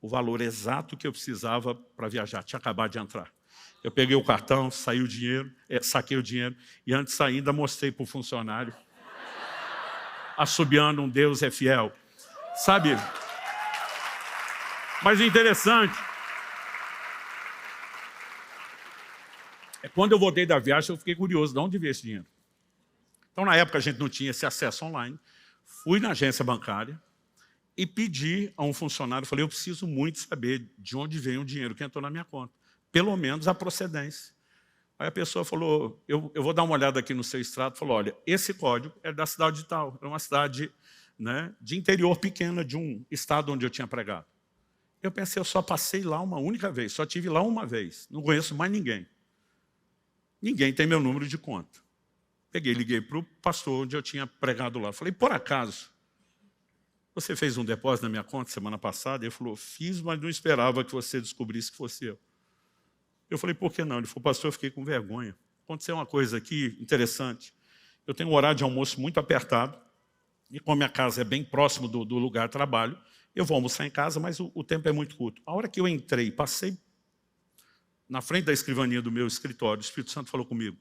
O valor exato que eu precisava para viajar, tinha acabado de entrar. Eu peguei o cartão, saquei o dinheiro, e antes de sair ainda mostrei para o funcionário, assobiando um Deus é fiel. Sabe? Mas o interessante é quando eu voltei da viagem, eu fiquei curioso, de onde veio esse dinheiro? Então, na época, a gente não tinha esse acesso online. Fui na agência bancária e pedi a um funcionário, falei, eu preciso muito saber de onde veio o dinheiro que entrou na minha conta. Pelo menos a procedência. Aí a pessoa falou, eu vou dar uma olhada aqui no seu extrato, falou, olha, esse código é da cidade de tal, é uma cidade, né, de interior pequena, de um estado onde eu tinha pregado. Eu pensei, eu só passei lá uma única vez, só tive lá uma vez, não conheço mais ninguém. Ninguém tem meu número de conta. Peguei, liguei para o pastor onde eu tinha pregado lá. Falei, por acaso, você fez um depósito na minha conta semana passada? Ele falou, fiz, mas não esperava que você descobrisse que fosse eu. Eu falei, por que não? Ele falou, pastor, eu fiquei com vergonha. Aconteceu uma coisa aqui interessante. Eu tenho um horário de almoço muito apertado, e como a minha casa é bem próximo do lugar de trabalho, eu vou almoçar em casa, mas o tempo é muito curto. A hora que eu entrei, passei na frente da escrivaninha do meu escritório, o Espírito Santo falou comigo,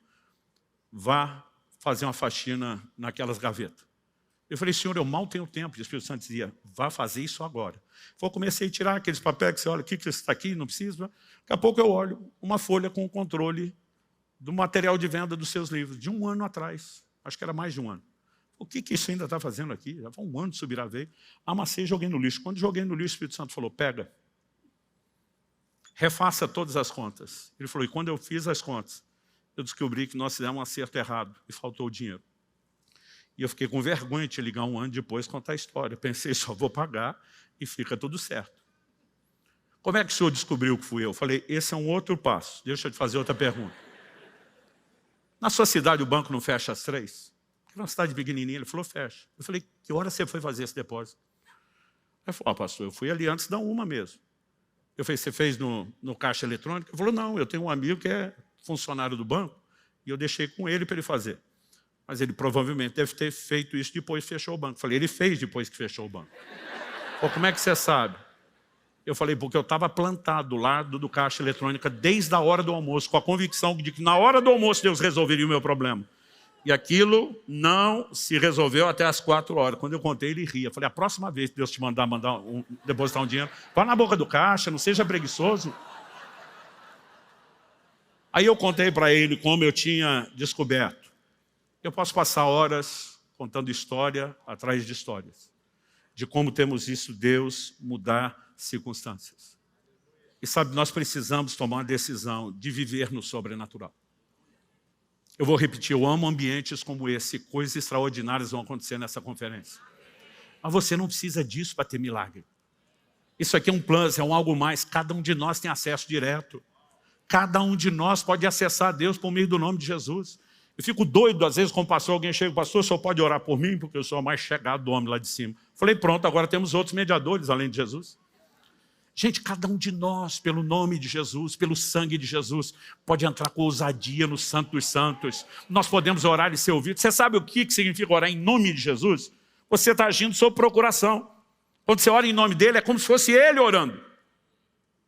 vá fazer uma faxina naquelas gavetas. Eu falei, senhor, eu mal tenho tempo. E o Espírito Santo dizia, vá fazer isso agora. Eu comecei a tirar aqueles papéis que você olha, o que está aqui, não precisa. Daqui a pouco eu olho uma folha com o controle do material de venda dos seus livros, de 1 ano atrás. Acho que era mais de 1 ano. O que isso ainda está fazendo aqui? Já foi 1 ano de subir a veio. Amassei e joguei no lixo. Quando joguei no lixo, o Espírito Santo falou, pega. refaça todas as contas. Ele falou, e quando eu fiz as contas, eu descobri que nós fizemos um acerto errado e faltou o dinheiro. E eu fiquei com vergonha de te ligar um ano depois e contar a história. Pensei, só vou pagar e fica tudo certo. Como é que o senhor descobriu que fui eu? Falei, esse é um outro passo. Deixa eu te fazer outra pergunta. Na sua cidade o banco não fecha às 3? Porque é uma cidade pequenininha. Ele falou, fecha. Eu falei, que hora você foi fazer esse depósito? Ele falou, pastor, eu fui ali antes da 1 mesmo. Eu falei, você fez no caixa eletrônico? Ele falou, não, eu tenho um amigo que é funcionário do banco e eu deixei com ele para ele fazer. Mas ele provavelmente deve ter feito isso depois que fechou o banco. Eu falei, ele fez depois que fechou o banco. Falei, como é que você sabe? Eu falei, porque eu estava plantado do lado do caixa eletrônica desde a hora do almoço, com a convicção de que na hora do almoço Deus resolveria o meu problema. E aquilo não se resolveu até as 4 horas. Quando eu contei, ele ria. Eu falei, a próxima vez que Deus te mandar depositar um dinheiro, vá na boca do caixa, não seja preguiçoso. Aí eu contei para ele como eu tinha descoberto. Eu posso passar horas contando história atrás de histórias, de como temos visto Deus mudar circunstâncias. E sabe, nós precisamos tomar uma decisão de viver no sobrenatural. Eu vou repetir, eu amo ambientes como esse, coisas extraordinárias vão acontecer nessa conferência. Mas você não precisa disso para ter milagre. Isso aqui é um plus, é um algo mais, cada um de nós tem acesso direto. Cada um de nós pode acessar a Deus por meio do nome de Jesus. Eu fico doido, às vezes, com o pastor, alguém chega, pastor, o senhor pode orar por mim? Porque eu sou o mais chegado do homem lá de cima. Falei, pronto, agora temos outros mediadores além de Jesus. Gente, cada um de nós, pelo nome de Jesus, pelo sangue de Jesus, pode entrar com ousadia no Santo dos Santos. Nós podemos orar e ser ouvidos. Você sabe o que significa orar em nome de Jesus? Você está agindo sob procuração. Quando você ora em nome dele, é como se fosse ele orando.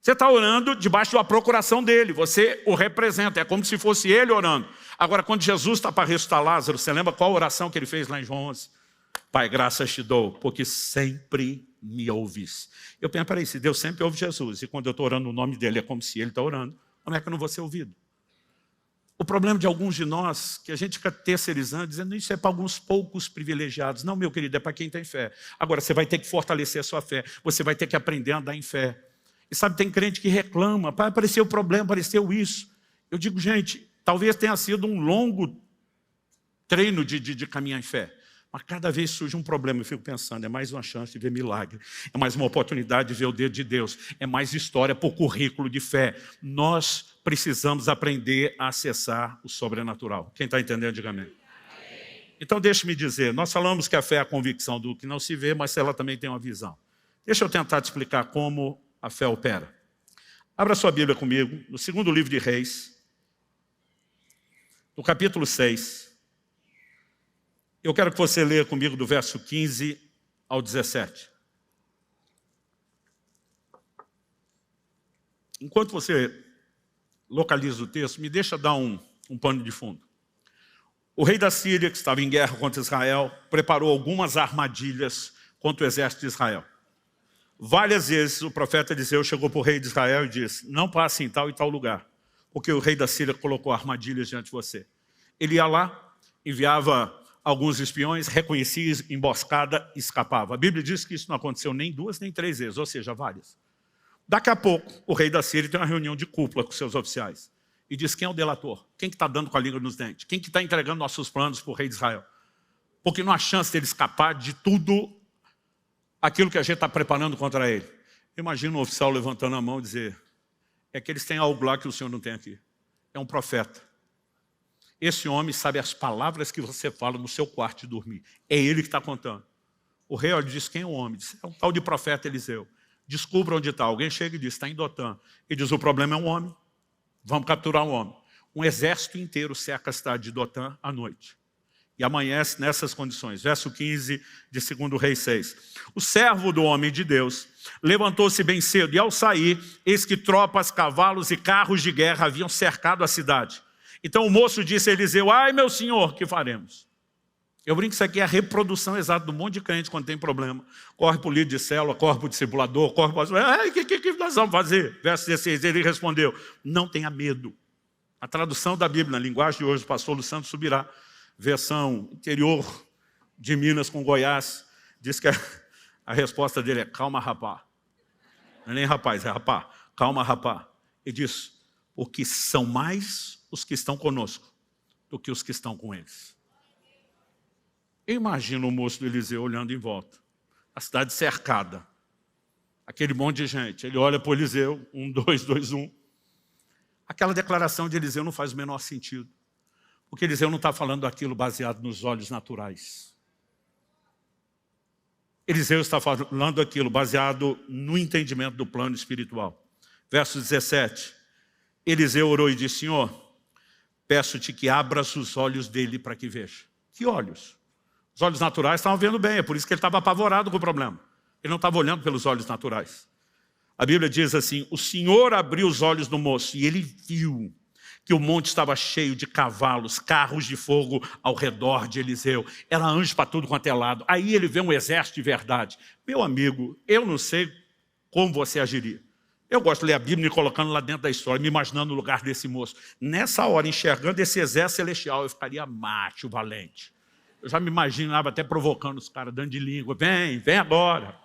Você está orando debaixo da procuração dele. Você o representa, é como se fosse ele orando. Agora, quando Jesus está para ressuscitar Lázaro, você lembra qual oração que ele fez lá em João 11? Pai, graças te dou, porque sempre me ouvis. Eu penso, peraí, se Deus sempre ouve Jesus, e quando eu estou orando no nome dele, é como se ele está orando, como é que eu não vou ser ouvido? O problema de alguns de nós, que a gente fica terceirizando, dizendo, isso é para alguns poucos privilegiados. Não, meu querido, é para quem tem fé. Agora, você vai ter que fortalecer a sua fé, você vai ter que aprender a andar em fé. E sabe, tem crente que reclama, pai, apareceu o problema, apareceu isso. Eu digo, gente, talvez tenha sido um longo treino de caminhar em fé. Mas cada vez surge um problema, eu fico pensando, é mais uma chance de ver milagre, é mais uma oportunidade de ver o dedo de Deus, é mais história por currículo de fé. Nós precisamos aprender a acessar o sobrenatural. Quem está entendendo, diga amém. Então deixe-me dizer, nós falamos que a fé é a convicção do que não se vê, mas ela também tem uma visão. Deixa eu tentar te explicar como a fé opera. Abra sua Bíblia comigo, no 2º livro de Reis, no capítulo 6. Eu quero que você leia comigo do verso 15 ao 17. Enquanto você localiza o texto, me deixa dar um pano de fundo. O rei da Síria, que estava em guerra contra Israel, preparou algumas armadilhas contra o exército de Israel. Várias vezes o profeta Eliseu chegou para o rei de Israel e disse, não passe em tal e tal lugar, porque o rei da Síria colocou armadilhas diante de você. Ele ia lá, enviava alguns espiões, reconhecia emboscada e escapava. A Bíblia diz que isso não aconteceu nem 2 nem 3 vezes, ou seja, várias. Daqui a pouco, o rei da Síria tem uma reunião de cúpula com seus oficiais e diz, quem é o delator? Quem que está dando com a língua nos dentes? Quem que está entregando nossos planos para o rei de Israel? Porque não há chance dele escapar de tudo aquilo que a gente está preparando contra ele. Imagina um oficial levantando a mão e dizer, é que eles têm algo lá que o senhor não tem aqui. É um profeta. Esse homem sabe as palavras que você fala no seu quarto de dormir. É ele que está contando. O rei diz, quem é o homem? Diz, é um tal de profeta Eliseu. Descubra onde está. Alguém chega e diz, está em Dotã. Ele diz, o problema é um homem. Vamos capturar um homem. Um exército inteiro cerca a cidade de Dotã à noite. E amanhece nessas condições. Verso 15 de 2º Reis 6. O servo do homem de Deus levantou-se bem cedo, e ao sair, eis que tropas, cavalos e carros de guerra haviam cercado a cidade. Então o moço disse a Eliseu, ai meu senhor, que faremos? Eu brinco que isso aqui é a reprodução exata do monte de crente quando tem problema. Corre para o líder de célula, corre para o discipulador, corre para o... O que nós vamos fazer? Verso 16, ele respondeu, não tenha medo. A tradução da Bíblia, na linguagem de hoje, o pastor Luciano Subirá, versão interior de Minas com Goiás, diz que a resposta dele é, calma rapá. Não é nem rapaz, é rapá. Calma rapá. Ele diz, porque são mais os que estão conosco do que os que estão com eles. Eu imagino o moço do Eliseu olhando em volta, a cidade cercada, aquele monte de gente. Ele olha para o Eliseu, 1, 2, 2, 1. Aquela declaração de Eliseu não faz o menor sentido, porque Eliseu não está falando aquilo baseado nos olhos naturais. Eliseu está falando aquilo baseado no entendimento do plano espiritual. Verso 17. Eliseu orou e disse, Senhor, peço-te que abras os olhos dele para que veja. Que olhos? Os olhos naturais estavam vendo bem, é por isso que ele estava apavorado com o problema. Ele não estava olhando pelos olhos naturais. A Bíblia diz assim, o Senhor abriu os olhos do moço e ele viu que o monte estava cheio de cavalos, carros de fogo ao redor de Eliseu. Era anjo para tudo quanto é lado. Aí ele vê um exército de verdade. Meu amigo, eu não sei como você agiria. Eu gosto de ler a Bíblia e me colocando lá dentro da história, me imaginando no lugar desse moço. Nessa hora, enxergando esse exército celestial, eu ficaria macho, valente. Eu já me imaginava até provocando os caras, dando de língua. Vem agora.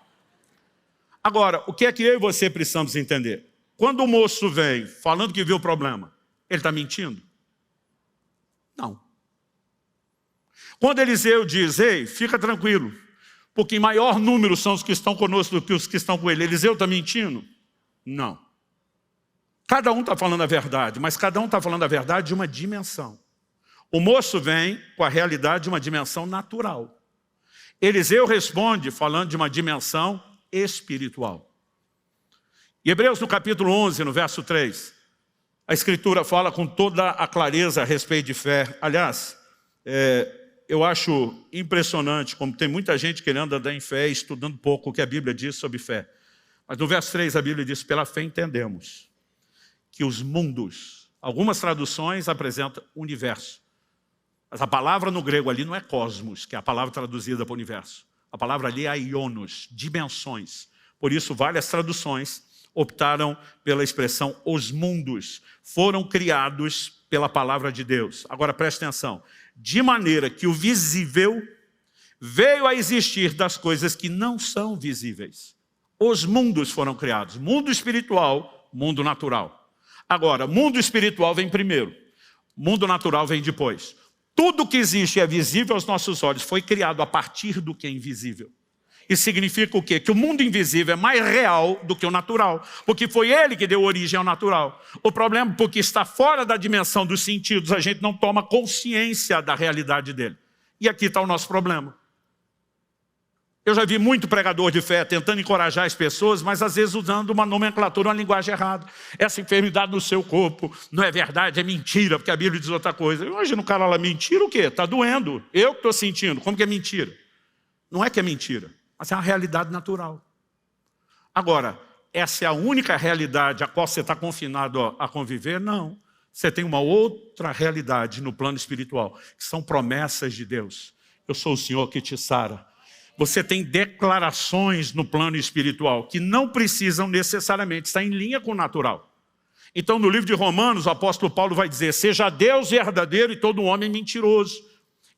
Agora, o que é que eu e você precisamos entender? Quando o moço vem falando que viu o problema, ele está mentindo? Não. Quando Eliseu diz, ei, fica tranquilo, porque em maior número são os que estão conosco do que os que estão com ele, Eliseu está mentindo? Não. Cada um está falando a verdade, mas cada um está falando a verdade de uma dimensão. O moço vem com a realidade de uma dimensão natural. Eliseu responde falando de uma dimensão espiritual. Em Hebreus, no capítulo 11, no verso 3, a Escritura fala com toda a clareza a respeito de fé. Aliás, eu acho impressionante como tem muita gente querendo andar em fé, estudando pouco o que a Bíblia diz sobre fé. Mas no verso 3 a Bíblia diz, pela fé entendemos que os mundos, algumas traduções apresentam universo. Mas a palavra no grego ali não é cosmos, que é a palavra traduzida para o universo. A palavra ali é aionos, dimensões. Por isso, várias traduções optaram pela expressão os mundos. Foram criados pela palavra de Deus. Agora, preste atenção. De maneira que o visível veio a existir das coisas que não são visíveis. Os mundos foram criados. Mundo espiritual, mundo natural. Agora, mundo espiritual vem primeiro. Mundo natural vem depois. Tudo que existe e é visível aos nossos olhos foi criado a partir do que é invisível. Isso significa o quê? Que o mundo invisível é mais real do que o natural, porque foi ele que deu origem ao natural. O problema é porque está fora da dimensão dos sentidos, a gente não toma consciência da realidade dele. E aqui está o nosso problema. Eu já vi muito pregador de fé tentando encorajar as pessoas, mas às vezes usando uma nomenclatura, uma linguagem errada. Essa enfermidade no seu corpo não é verdade, é mentira, porque a Bíblia diz outra coisa. Eu imagino o cara lá, mentira o quê? Está doendo. Eu que estou sentindo. Como que é mentira? Não é que é mentira, mas é uma realidade natural. Agora, essa é a única realidade a qual você está confinado a conviver? Não. Você tem uma outra realidade no plano espiritual, que são promessas de Deus. Eu sou o Senhor que te sara. Você tem declarações no plano espiritual que não precisam necessariamente estar em linha com o natural. Então, no livro de Romanos, o apóstolo Paulo vai dizer, seja Deus verdadeiro e todo homem mentiroso.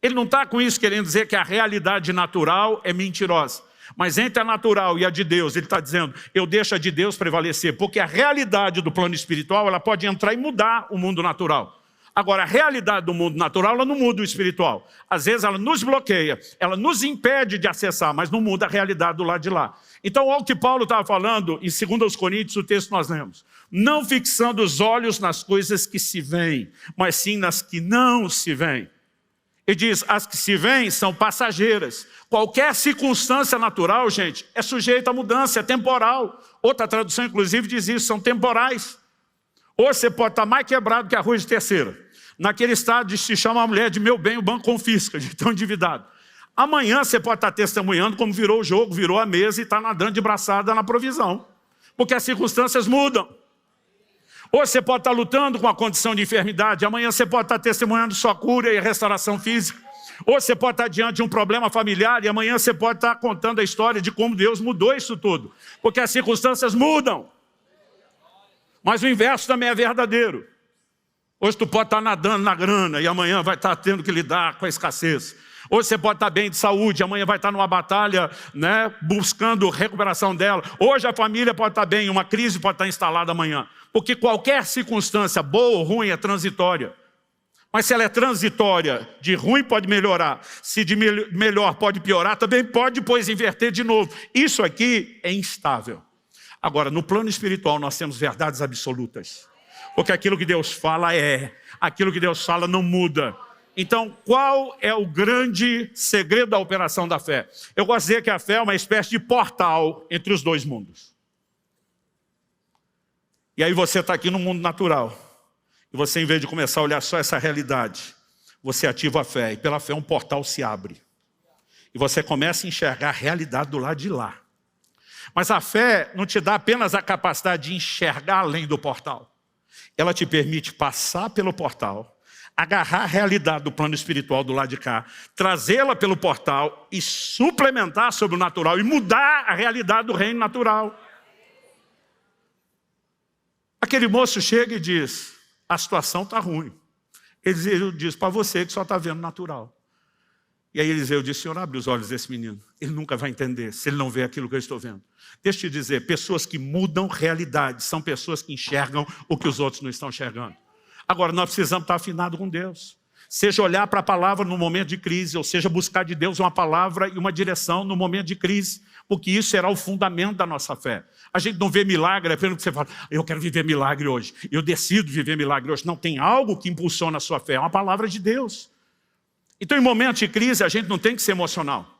Ele não está com isso querendo dizer que a realidade natural é mentirosa. Mas entre a natural e a de Deus, ele está dizendo, eu deixo a de Deus prevalecer, porque a realidade do plano espiritual, ela pode entrar e mudar o mundo natural. Agora, a realidade do mundo natural, ela não muda o espiritual. Às vezes ela nos bloqueia, ela nos impede de acessar, mas não muda a realidade do lado de lá. Então, olha o que Paulo estava falando em 2 Coríntios, o texto que nós lemos. Não fixando os olhos nas coisas que se veem, mas sim nas que não se veem. Ele diz, as que se veem são passageiras. Qualquer circunstância natural, gente, é sujeita a mudança, é temporal. Outra tradução, inclusive, diz isso, são temporais. Hoje você pode estar mais quebrado que arroz de terceira. Naquele estado se chama a mulher de meu bem, o banco confisca, de tão endividado. Amanhã você pode estar testemunhando como virou o jogo, virou a mesa e está nadando de braçada na provisão. Porque as circunstâncias mudam. Hoje você pode estar lutando com a condição de enfermidade, amanhã você pode estar testemunhando sua cura e restauração física. Hoje você pode estar diante de um problema familiar e amanhã você pode estar contando a história de como Deus mudou isso tudo. Porque as circunstâncias mudam. Mas o inverso também é verdadeiro. Hoje tu pode estar nadando na grana e amanhã vai estar tendo que lidar com a escassez. Hoje você pode estar bem de saúde, amanhã vai estar numa batalha, né, buscando recuperação dela. Hoje a família pode estar bem, uma crise pode estar instalada amanhã. Porque qualquer circunstância, boa ou ruim, é transitória. Mas se ela é transitória, de ruim pode melhorar, se de melhor pode piorar, também pode depois inverter de novo. Isso aqui é instável. Agora, no plano espiritual, nós temos verdades absolutas. Porque aquilo que Deus fala aquilo que Deus fala não muda. Então, qual é o grande segredo da operação da fé? Eu gosto de dizer que a fé é uma espécie de portal entre os dois mundos. E aí você está aqui no mundo natural. E você, em vez de começar a olhar só essa realidade, você ativa a fé. E pela fé um portal se abre. E você começa a enxergar a realidade do lado de lá. Mas a fé não te dá apenas a capacidade de enxergar além do portal. Ela te permite passar pelo portal, agarrar a realidade do plano espiritual do lado de cá, trazê-la pelo portal e suplementar sobre o natural e mudar a realidade do reino natural. Aquele moço chega e diz, a situação está ruim. Eliseu diz para você que só está vendo natural. E aí Eliseu diz, Senhor, abre os olhos desse menino. Ele nunca vai entender se ele não vê aquilo que eu estou vendo. Deixa eu te dizer, pessoas que mudam realidade são pessoas que enxergam o que os outros não estão enxergando. Agora, nós precisamos estar afinados com Deus. Seja olhar para a palavra no momento de crise, ou seja, buscar de Deus uma palavra e uma direção no momento de crise, porque isso será o fundamento da nossa fé. A gente não vê milagre, é pelo que você fala, eu quero viver milagre hoje, eu decido viver milagre hoje. Não, tem algo que impulsiona a sua fé, é uma palavra de Deus. Então, em momentos de crise, a gente não tem que ser emocional.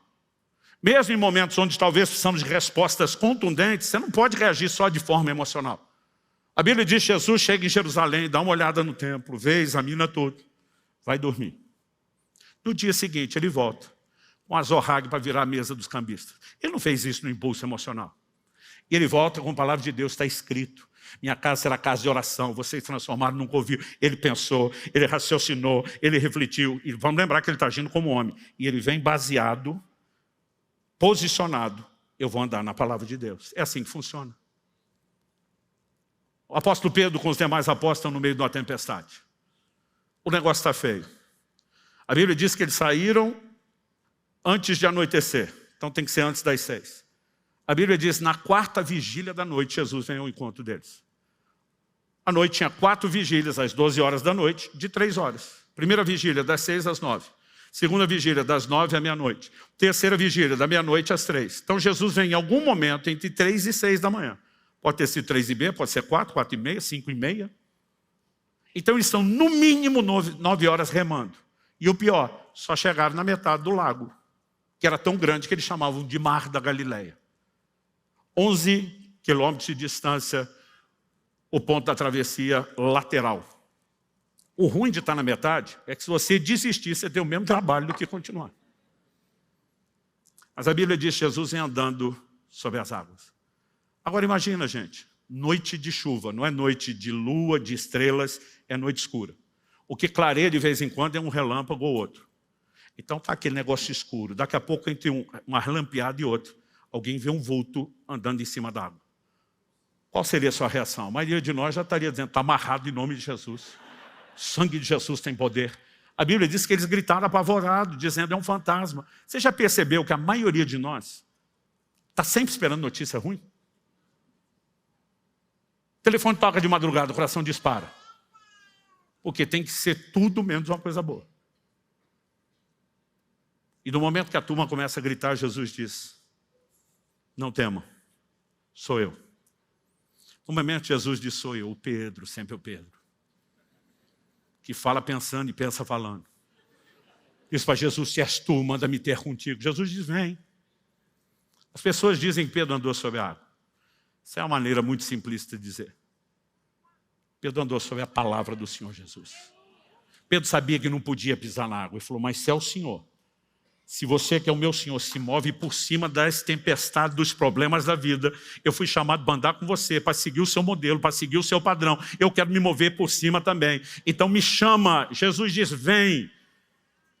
Mesmo em momentos onde talvez precisamos de respostas contundentes, você não pode reagir só de forma emocional. A Bíblia diz que Jesus chega em Jerusalém, dá uma olhada no templo, vê, examina tudo, vai dormir. No dia seguinte, ele volta com a zorrague para virar a mesa dos cambistas. Ele não fez isso no impulso emocional. E ele volta com a palavra de Deus, está escrito. Minha casa será casa de oração, vocês transformaram num covil. Ele pensou, ele raciocinou, ele refletiu. E vamos lembrar que ele está agindo como homem. E ele vem baseado, posicionado. Eu vou andar na palavra de Deus. É assim que funciona. O apóstolo Pedro com os demais apóstolos estão no meio de uma tempestade. O negócio está feio. A Bíblia diz que eles saíram antes de anoitecer. Então tem que ser antes das 6. A Bíblia diz, na 4ª vigília da noite, Jesus vem ao encontro deles. A noite tinha 4 vigílias, às 12 horas da noite, de 3 horas. Primeira vigília, das 6 às 9. Segunda vigília, das 9 à meia-noite. Terceira vigília, da meia-noite às 3. Então Jesus vem em algum momento entre 3 e 6 da manhã. Pode ter sido 3h30, pode ser 4, 4h30, 5h30. Então eles estão no mínimo 9 horas remando. E o pior, só chegaram na metade do lago, que era tão grande que eles chamavam de Mar da Galileia. 11 quilômetros de distância, o ponto da travessia lateral. O ruim de estar na metade é que se você desistir, você tem o mesmo trabalho do que continuar. Mas a Bíblia diz que Jesus vem andando sobre as águas. Agora imagina, gente, noite de chuva, não é noite de lua, de estrelas, é noite escura. O que clareia de vez em quando é um relâmpago ou outro. Então está aquele negócio escuro. Daqui a pouco, entre uma relampeada e outra, alguém vê um vulto andando em cima da água. Qual seria a sua reação? A maioria de nós já estaria dizendo, está amarrado em nome de Jesus. O sangue de Jesus tem poder. A Bíblia diz que eles gritaram apavorados, dizendo, é um fantasma. Você já percebeu que a maioria de nós está sempre esperando notícia ruim? O telefone toca de madrugada, o coração dispara. Porque tem que ser tudo menos uma coisa boa. E no momento que a turma começa a gritar, Jesus diz, não tema, sou eu. No momento Jesus diz, sou eu, o Pedro, sempre o Pedro. Que fala pensando e pensa falando. Diz para Jesus, se és tu, manda-me ter contigo. Jesus diz, vem. As pessoas dizem que Pedro andou sobre a água. Isso é uma maneira muito simplista de dizer. Pedro andou sobre a palavra do Senhor Jesus. Pedro sabia que não podia pisar na água. Ele falou, mas se é o Senhor, se você que é o meu Senhor se move por cima das tempestades, dos problemas da vida, eu fui chamado para andar com você, para seguir o seu modelo, para seguir o seu padrão. Eu quero me mover por cima também. Então me chama. Jesus diz, vem.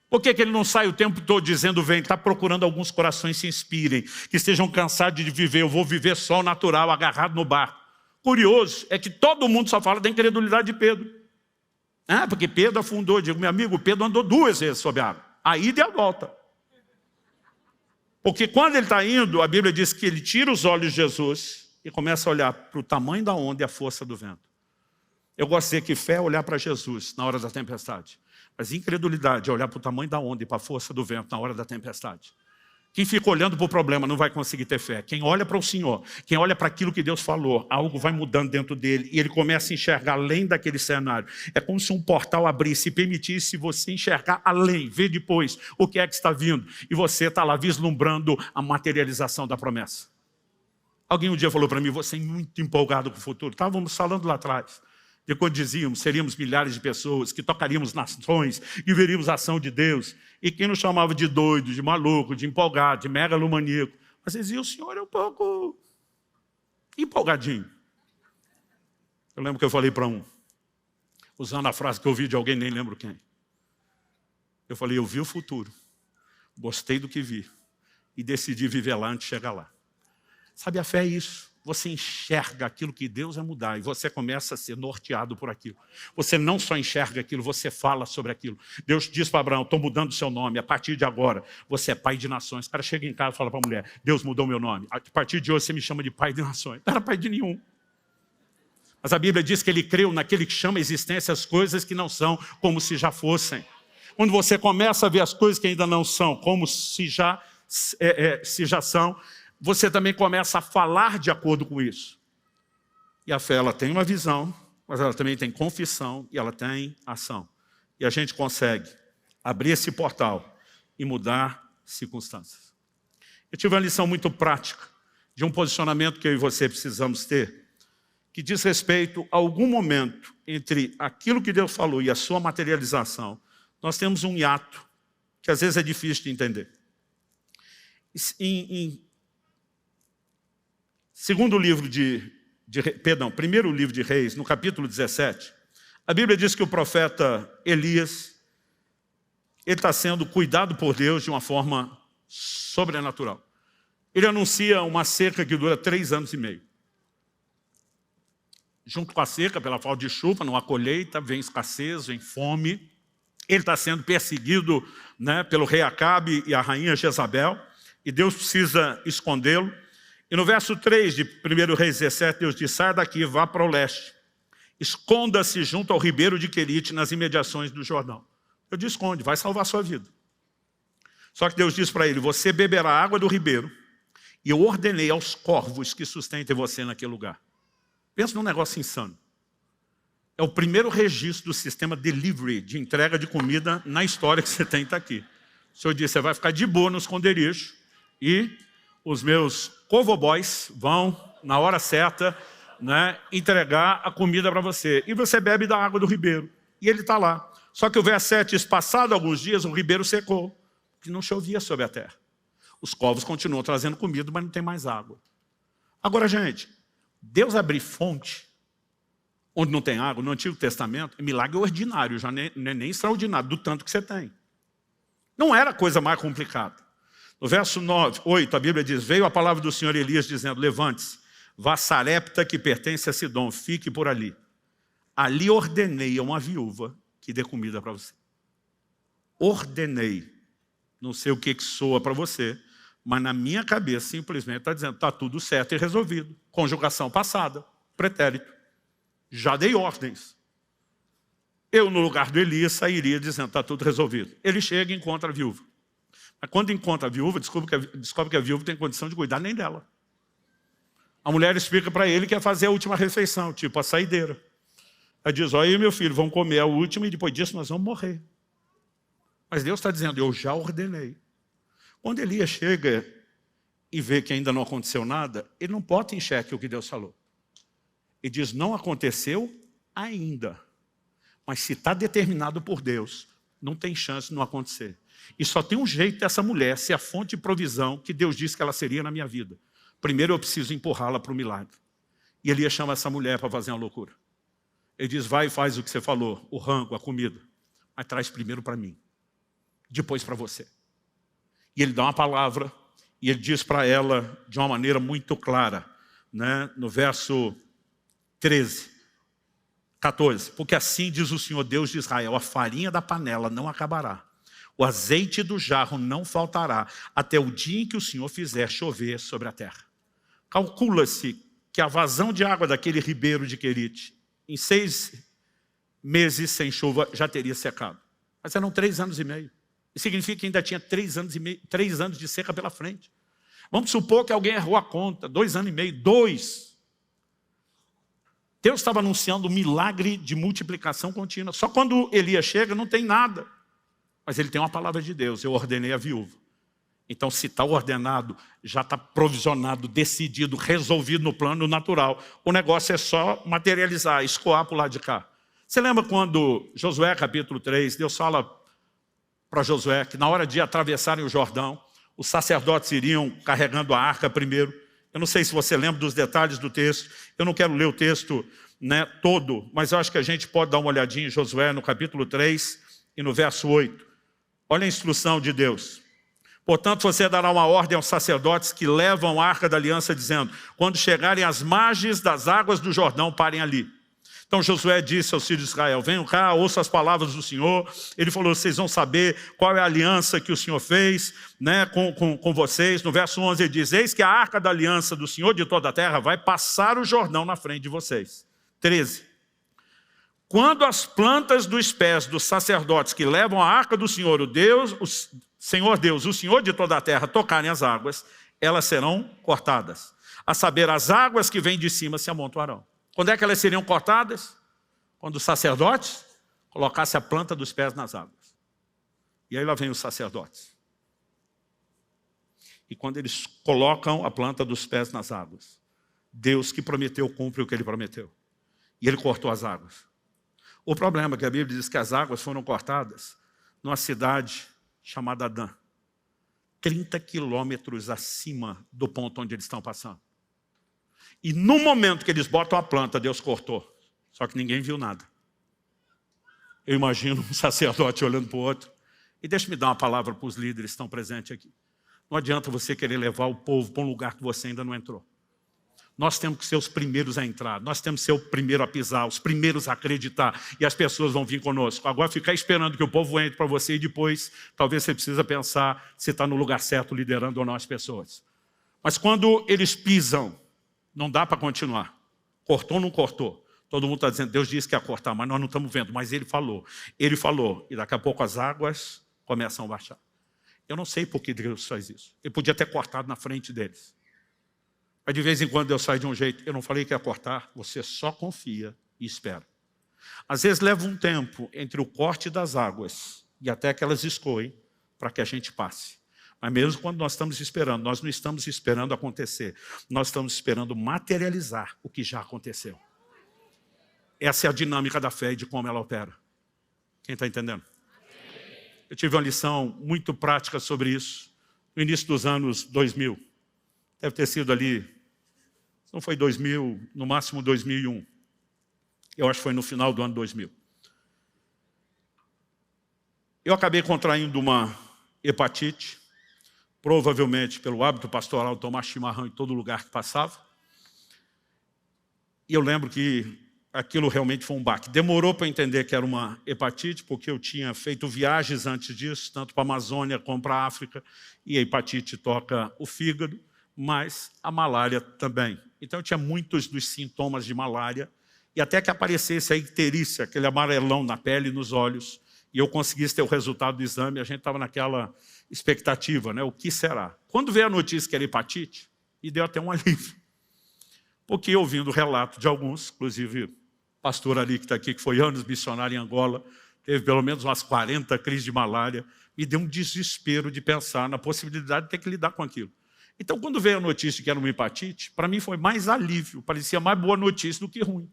Por que ele não sai o tempo todo dizendo vem? Está procurando alguns corações que se inspirem, que estejam cansados de viver. Eu vou viver só o natural, agarrado no barco. Curioso é que todo mundo só fala da incredulidade de Pedro. Porque Pedro afundou. Eu digo, meu amigo, Pedro andou 2 vezes sobre a água. A ida e a volta. Porque quando ele está indo, a Bíblia diz que ele tira os olhos de Jesus e começa a olhar para o tamanho da onda e a força do vento. Eu gosto de dizer que fé é olhar para Jesus na hora da tempestade. Mas incredulidade é olhar para o tamanho da onda e para a força do vento na hora da tempestade. Quem fica olhando para o problema não vai conseguir ter fé. Quem olha para o Senhor, quem olha para aquilo que Deus falou, algo vai mudando dentro dele e ele começa a enxergar além daquele cenário. É como se um portal abrisse e permitisse você enxergar além, ver depois o que é que está vindo. E você está lá vislumbrando a materialização da promessa. Alguém um dia falou para mim, você é muito empolgado com o futuro. Estávamos falando lá atrás. De quando dizíamos, seríamos milhares de pessoas, que tocaríamos nações e veríamos a ação de Deus. E quem nos chamava de doido, de maluco, de empolgado, de megalomaníaco. Mas dizia, o senhor é um pouco empolgadinho. Eu lembro que eu falei para um, usando a frase que eu ouvi de alguém, nem lembro quem. Eu falei, eu vi o futuro, gostei do que vi e decidi viver lá antes de chegar lá. Sabe, a fé é isso. Você enxerga aquilo que Deus vai mudar e você começa a ser norteado por aquilo. Você não só enxerga aquilo, você fala sobre aquilo. Deus diz para Abraão, estou mudando o seu nome, a partir de agora você é pai de nações. O cara chega em casa e fala para a mulher, Deus mudou meu nome. A partir de hoje você me chama de pai de nações. Não era pai de nenhum. Mas a Bíblia diz que ele creu naquele que chama a existência as coisas que não são como se já fossem. Quando você começa a ver as coisas que ainda não são como se já são, você também começa a falar de acordo com isso. E a fé, ela tem uma visão, mas ela também tem confissão e ela tem ação. E a gente consegue abrir esse portal e mudar circunstâncias. Eu tive uma lição muito prática de um posicionamento que eu e você precisamos ter, que diz respeito a algum momento entre aquilo que Deus falou e a sua materialização. Nós temos um hiato que às vezes é difícil de entender. Primeiro livro de Reis, no capítulo 17, a Bíblia diz que o profeta Elias, ele está sendo cuidado por Deus de uma forma sobrenatural. Ele anuncia uma seca que dura 3 anos e meio. Junto com a seca, pela falta de chuva, não há colheita, vem escassez, vem fome. Ele está sendo perseguido, né, pelo rei Acabe e a rainha Jezabel, e Deus precisa escondê-lo. E no verso 3 de 1 Reis 17, Deus diz, saia daqui, vá para o leste. Esconda-se junto ao ribeiro de Querite, nas imediações do Jordão. Eu disse, esconde, vai salvar a sua vida. Só que Deus diz para ele, você beberá a água do ribeiro, e eu ordenei aos corvos que sustentem você naquele lugar. Pensa num negócio insano. É o primeiro registro do sistema delivery, de entrega de comida na história que você tem, está aqui. O Senhor disse, você vai ficar de boa no esconderijo, e os meus covoboys vão, na hora certa, né, entregar a comida para você. E você bebe da água do ribeiro. E ele está lá. Só que o verso 7 diz, passado alguns dias, o ribeiro secou, que não chovia sobre a terra. Os corvos continuam trazendo comida, mas não tem mais água. Agora, gente, Deus abrir fonte, onde não tem água, no Antigo Testamento, é milagre ordinário, já não é nem extraordinário, do tanto que você tem. Não era a coisa mais complicada. No verso 8, a Bíblia diz, veio a palavra do Senhor Elias dizendo, levante-se, vá a Sarepta, que pertence a Sidom, fique por ali. Ali ordenei a uma viúva que dê comida para você. Ordenei. Não sei o que soa para você, mas na minha cabeça simplesmente está dizendo, está tudo certo e resolvido. Conjugação passada, pretérito. Já dei ordens. Eu, no lugar do Elias, sairia dizendo, está tudo resolvido. Ele chega e encontra a viúva. Mas quando encontra a viúva, descobre que a viúva tem condição de cuidar nem dela. A mulher explica para ele que é fazer a última refeição, tipo a saideira. Ela diz, olha, meu filho, vamos comer a última e depois disso nós vamos morrer. Mas Deus está dizendo, eu já ordenei. Quando Elias chega e vê que ainda não aconteceu nada, ele não bota em xeque o que Deus falou. Ele diz, não aconteceu ainda. Mas se está determinado por Deus, não tem chance de não acontecer. E só tem um jeito dessa mulher ser a fonte de provisão que Deus disse que ela seria na minha vida. Primeiro eu preciso empurrá-la para o milagre. E Elias chama essa mulher para fazer uma loucura. Ele diz, vai e faz o que você falou, o rango, a comida. Mas traz primeiro para mim, depois para você. E ele dá uma palavra, e ele diz para ela de uma maneira muito clara, né? No verso 14, porque assim diz o Senhor Deus de Israel, a farinha da panela não acabará, o azeite do jarro não faltará até o dia em que o Senhor fizer chover sobre a terra. Calcula-se que a vazão de água daquele ribeiro de Querite, em 6 meses sem chuva, já teria secado. Mas eram 3 anos e meio. Isso significa que ainda tinha 3 anos de seca pela frente. Vamos supor que alguém errou a conta, 2 anos e meio, 2. Deus estava anunciando um milagre de multiplicação contínua. Só quando Elias chega, não tem nada. Mas ele tem uma palavra de Deus, eu ordenei a viúva. Então, se está ordenado, já está provisionado, decidido, resolvido no plano natural. O negócio é só materializar, escoar para o lado de cá. Você lembra quando Josué, capítulo 3, Deus fala para Josué que na hora de atravessarem o Jordão, os sacerdotes iriam carregando a arca primeiro. Eu não sei se você lembra dos detalhes do texto. Eu não quero ler o texto todo, mas eu acho que a gente pode dar uma olhadinha em Josué no capítulo 3 e no verso 8. Olha a instrução de Deus. Portanto, você dará uma ordem aos sacerdotes que levam a arca da aliança, dizendo: quando chegarem às margens das águas do Jordão, parem ali. Então Josué disse aos filhos de Israel: venham cá, ouçam as palavras do Senhor. Ele falou: vocês vão saber qual é a aliança que o Senhor fez com vocês. No verso 11 ele diz: eis que a arca da aliança do Senhor de toda a terra vai passar o Jordão na frente de vocês. 13. Quando as plantas dos pés dos sacerdotes que levam a arca do Senhor, Senhor Deus, o Senhor de toda a terra, tocarem as águas, elas serão cortadas. A saber, as águas que vêm de cima se amontoarão. Quando é que elas seriam cortadas? Quando os sacerdotes colocassem a planta dos pés nas águas. E aí lá vem os sacerdotes. E quando eles colocam a planta dos pés nas águas, Deus que prometeu cumpre o que ele prometeu. E ele cortou as águas. O problema é que a Bíblia diz que as águas foram cortadas numa cidade chamada Adã, 30 quilômetros acima do ponto onde eles estão passando. E no momento que eles botam a planta, Deus cortou. Só que ninguém viu nada. Eu imagino um sacerdote olhando para o outro. E deixa-me dar uma palavra para os líderes que estão presentes aqui. Não adianta você querer levar o povo para um lugar que você ainda não entrou. Nós temos que ser os primeiros a entrar. Nós temos que ser o primeiro a pisar, os primeiros a acreditar. E as pessoas vão vir conosco. Agora ficar esperando que o povo entre para você e depois, talvez você precisa pensar se está no lugar certo, liderando ou não as pessoas. Mas quando eles pisam, não dá para continuar. Cortou ou não cortou? Todo mundo está dizendo: Deus disse que ia cortar, mas nós não estamos vendo. Mas ele falou, e daqui a pouco as águas começam a baixar. Eu não sei por que Deus faz isso. Ele podia ter cortado na frente deles. Mas de vez em quando Deus sai de um jeito. Eu não falei que ia cortar, você só confia e espera. Às vezes leva um tempo entre o corte das águas e até que elas escoem para que a gente passe. Mas mesmo quando nós estamos esperando, nós não estamos esperando acontecer. Nós estamos esperando materializar o que já aconteceu. Essa é a dinâmica da fé e de como ela opera. Quem está entendendo? Eu tive uma lição muito prática sobre isso no início dos anos 2000. Deve ter sido ali, não foi 2000, no máximo 2001. Eu acho que foi no final do ano 2000. Eu acabei contraindo uma hepatite, provavelmente pelo hábito pastoral de tomar chimarrão em todo lugar que passava. E eu lembro que aquilo realmente foi um baque. Demorou para entender que era uma hepatite, porque eu tinha feito viagens antes disso, tanto para a Amazônia como para a África, e a hepatite toca o fígado, mas a malária também. Então eu tinha muitos dos sintomas de malária, e até que aparecesse a icterícia, aquele amarelão na pele e nos olhos, e eu conseguisse ter o resultado do exame, a gente estava naquela expectativa, né? O que será? Quando veio a notícia que era hepatite, me deu até um alívio. Porque ouvindo o relato de alguns, inclusive o pastor ali que está aqui, que foi anos missionário em Angola, teve pelo menos umas 40 crises de malária, me deu um desespero de pensar na possibilidade de ter que lidar com aquilo. Então, quando veio a notícia que era uma hepatite, para mim foi mais alívio, parecia mais boa notícia do que ruim.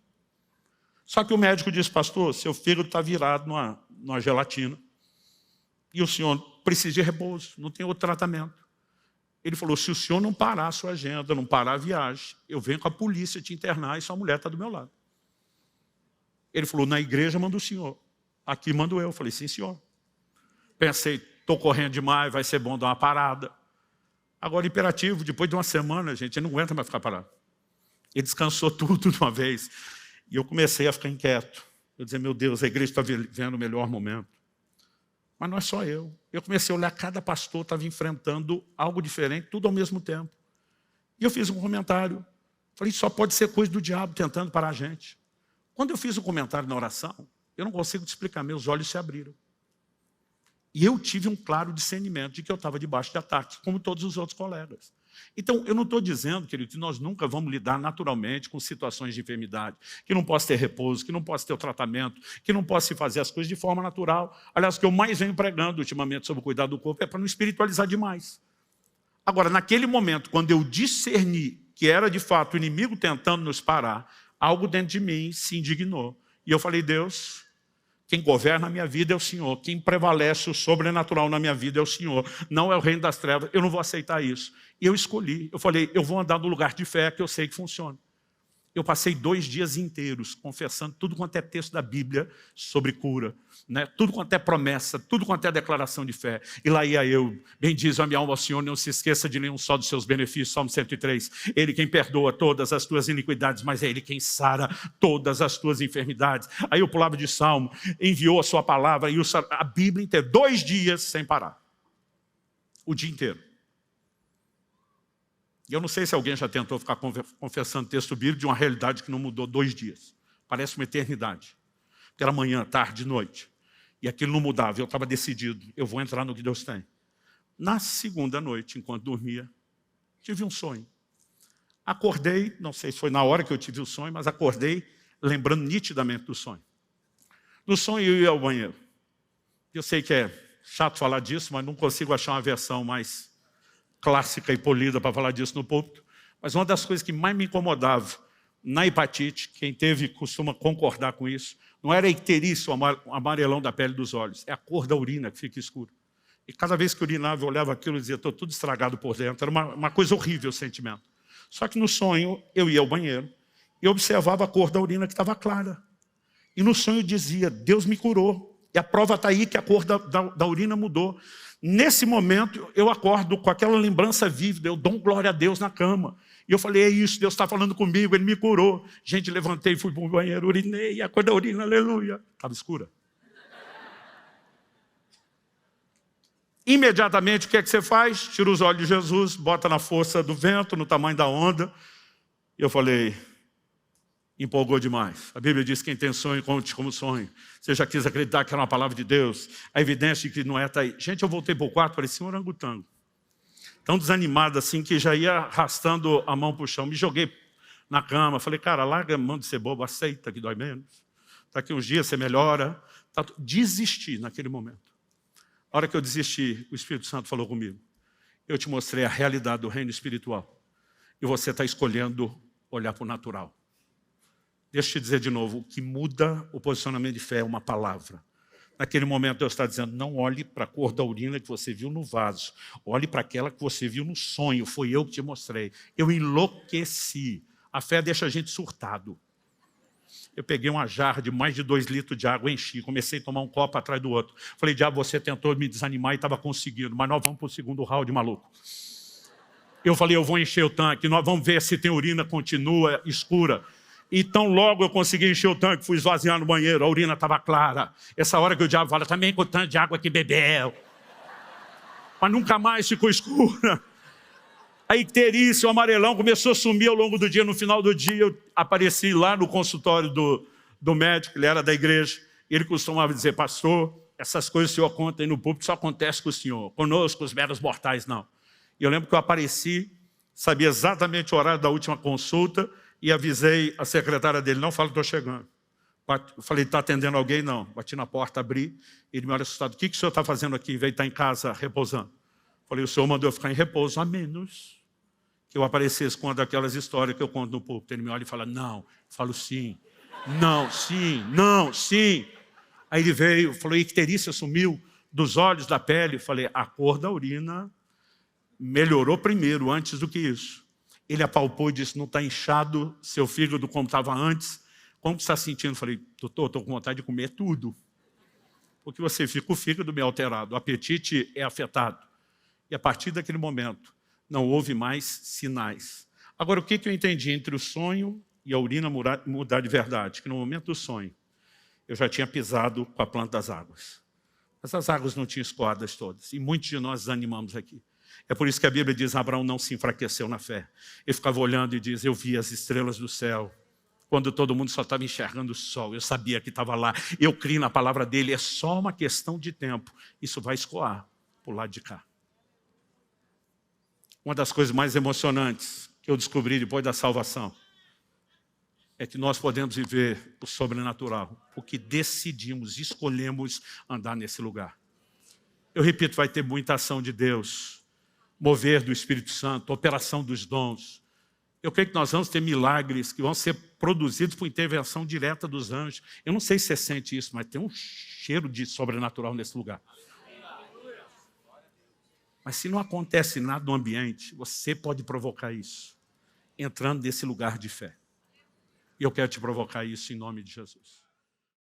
Só que o médico disse: pastor, seu fígado está virado numa gelatina e o senhor precisa de repouso, não tem outro tratamento. Ele falou: se o senhor não parar a sua agenda, não parar a viagem, eu venho com a polícia te internar e sua mulher está do meu lado. Ele falou: na igreja manda o senhor, aqui mando eu. Eu falei: sim, senhor. Pensei, estou correndo demais, vai ser bom dar uma parada. Agora, imperativo, depois de uma semana, gente, ele não aguenta mais ficar parado. Ele descansou tudo de uma vez. E eu comecei a ficar inquieto. Eu dizia: meu Deus, a igreja está vivendo o melhor momento. Mas não é só eu Eu comecei a olhar, cada pastor estava enfrentando algo diferente, tudo ao mesmo tempo. E eu fiz um comentário. Falei, só pode ser coisa do diabo tentando parar a gente. Quando eu fiz o comentário na oração, eu não consigo te explicar, meus olhos se abriram. E eu tive um claro discernimento de que eu estava debaixo de ataque, como todos os outros colegas. Então, eu não estou dizendo, querido, que nós nunca vamos lidar naturalmente com situações de enfermidade, que não possa ter repouso, que não possa ter o tratamento, que não possa se fazer as coisas de forma natural. Aliás, o que eu mais venho pregando ultimamente sobre o cuidado do corpo é para não espiritualizar demais. Agora, naquele momento, quando eu discerni que era de fato o inimigo tentando nos parar, algo dentro de mim se indignou. E eu falei, Deus, quem governa a minha vida é o Senhor. Quem prevalece o sobrenatural na minha vida é o Senhor. Não é o reino das trevas. Eu não vou aceitar isso. E eu escolhi. Eu falei, eu vou andar no lugar de fé que eu sei que funciona. Eu passei 2 dias inteiros confessando tudo quanto é texto da Bíblia sobre cura, né? Tudo quanto é promessa, tudo quanto é declaração de fé. E lá ia eu, bendiz a minha alma ao Senhor, não se esqueça de nenhum só dos seus benefícios, Salmo 103. Ele quem perdoa todas as tuas iniquidades, mas é Ele quem sara todas as tuas enfermidades. Aí eu pulava de salmo, enviou a sua palavra, e a Bíblia inteira, 2 dias sem parar. O dia inteiro. E eu não sei se alguém já tentou ficar confessando texto bíblico de uma realidade que não mudou 2 dias. Parece uma eternidade. Porque era manhã, tarde, noite. E aquilo não mudava. Eu estava decidido. Eu vou entrar no que Deus tem. Na segunda noite, enquanto dormia, tive um sonho. Acordei, não sei se foi na hora que eu tive o sonho, mas acordei lembrando nitidamente do sonho. No sonho eu ia ao banheiro. Eu sei que é chato falar disso, mas não consigo achar uma versão mais clássica e polida para falar disso no púlpito, mas uma das coisas que mais me incomodava na hepatite, quem teve costuma concordar com isso, não era a icterícia, o amarelão da pele dos olhos, é a cor da urina que fica escura. E cada vez que eu urinava, eu olhava aquilo e dizia, estou tudo estragado por dentro. Era uma coisa horrível o sentimento. Só que no sonho, eu ia ao banheiro e observava a cor da urina que estava clara. E no sonho dizia, Deus me curou. E a prova está aí que a cor da urina mudou. Nesse momento, eu acordo com aquela lembrança vívida, eu dou glória a Deus na cama. E eu falei, é isso, Deus está falando comigo, Ele me curou. Gente, levantei, fui para o banheiro, urinei, e a cor da urina, aleluia. Estava escura. Imediatamente, o que é que você faz? Tira os olhos de Jesus, bota na força do vento, no tamanho da onda. E eu falei, empolgou demais. A Bíblia diz que quem tem sonho, conte como sonho. Você já quis acreditar que era uma palavra de Deus. A evidência de que não é, está aí. Gente, eu voltei para o quarto, parecia um orangotango. Tão desanimado assim, que já ia arrastando a mão para o chão. Me joguei na cama. Falei, cara, larga a mão de ser bobo, aceita que dói menos. Daqui uns dias você melhora. Desisti naquele momento. A hora que eu desisti, o Espírito Santo falou comigo. Eu te mostrei a realidade do reino espiritual. E você está escolhendo olhar para o natural. Deixa eu te dizer de novo, o que muda o posicionamento de fé é uma palavra. Naquele momento Deus está dizendo, não olhe para a cor da urina que você viu no vaso. Olhe para aquela que você viu no sonho, foi eu que te mostrei. Eu enlouqueci. A fé deixa a gente surtado. Eu peguei uma jarra de mais de 2 litros de água, enchi, comecei a tomar um copo atrás do outro. Falei, diabo, você tentou me desanimar e estava conseguindo, mas nós vamos para o segundo round, maluco. Eu falei, eu vou encher o tanque, nós vamos ver se tem urina, continua escura. E tão logo eu consegui encher o tanque, fui esvaziar no banheiro, a urina estava clara. Essa hora que o diabo fala, também com o tanque de água que bebeu. Mas nunca mais ficou escura. A icterícia, o amarelão começou a sumir ao longo do dia. No final do dia eu apareci lá no consultório do médico, ele era da igreja. E ele costumava dizer, pastor, essas coisas que o senhor conta aí no púlpito só acontece com o senhor. Conosco, os meros mortais, não. E eu lembro que eu apareci, sabia exatamente o horário da última consulta, e avisei a secretária dele, não fala que estou chegando. Eu falei, está atendendo alguém? Não. Bati na porta, abri, ele me olha assustado. O que o senhor está fazendo aqui? Veio estar em casa repousando. Falei, o senhor mandou eu ficar em repouso, a menos que eu aparecesse com uma daquelas histórias que eu conto no púlpito. Ele me olha e fala, não. Eu falo, sim. Não, sim, não, sim. Aí ele veio, falou, icterícia sumiu dos olhos, da pele. Eu falei, a cor da urina melhorou primeiro, antes do que isso. Ele apalpou e disse, não está inchado seu fígado como estava antes? Como está sentindo? Eu falei, doutor, estou com vontade de comer tudo. Porque você fica o fígado meio alterado, o apetite é afetado. E a partir daquele momento, não houve mais sinais. Agora, o que eu entendi entre o sonho e a urina mudar de verdade? Que no momento do sonho, eu já tinha pisado com a planta das águas. Essas águas não tinham escoadas todas, e muitos de nós desanimamos aqui. É por isso que a Bíblia diz, Abraão não se enfraqueceu na fé. Ele ficava olhando e diz, eu vi as estrelas do céu, quando todo mundo só estava enxergando o sol, eu sabia que estava lá, eu criei na palavra dele, é só uma questão de tempo, isso vai escoar para o lado de cá. Uma das coisas mais emocionantes que eu descobri depois da salvação é que nós podemos viver o sobrenatural, porque decidimos, escolhemos andar nesse lugar. Eu repito, vai ter muita ação de Deus, mover do Espírito Santo, operação dos dons. Eu creio que nós vamos ter milagres que vão ser produzidos por intervenção direta dos anjos. Eu não sei se você sente isso, mas tem um cheiro de sobrenatural nesse lugar. Mas se não acontece nada no ambiente, você pode provocar isso, entrando nesse lugar de fé. E eu quero te provocar isso em nome de Jesus.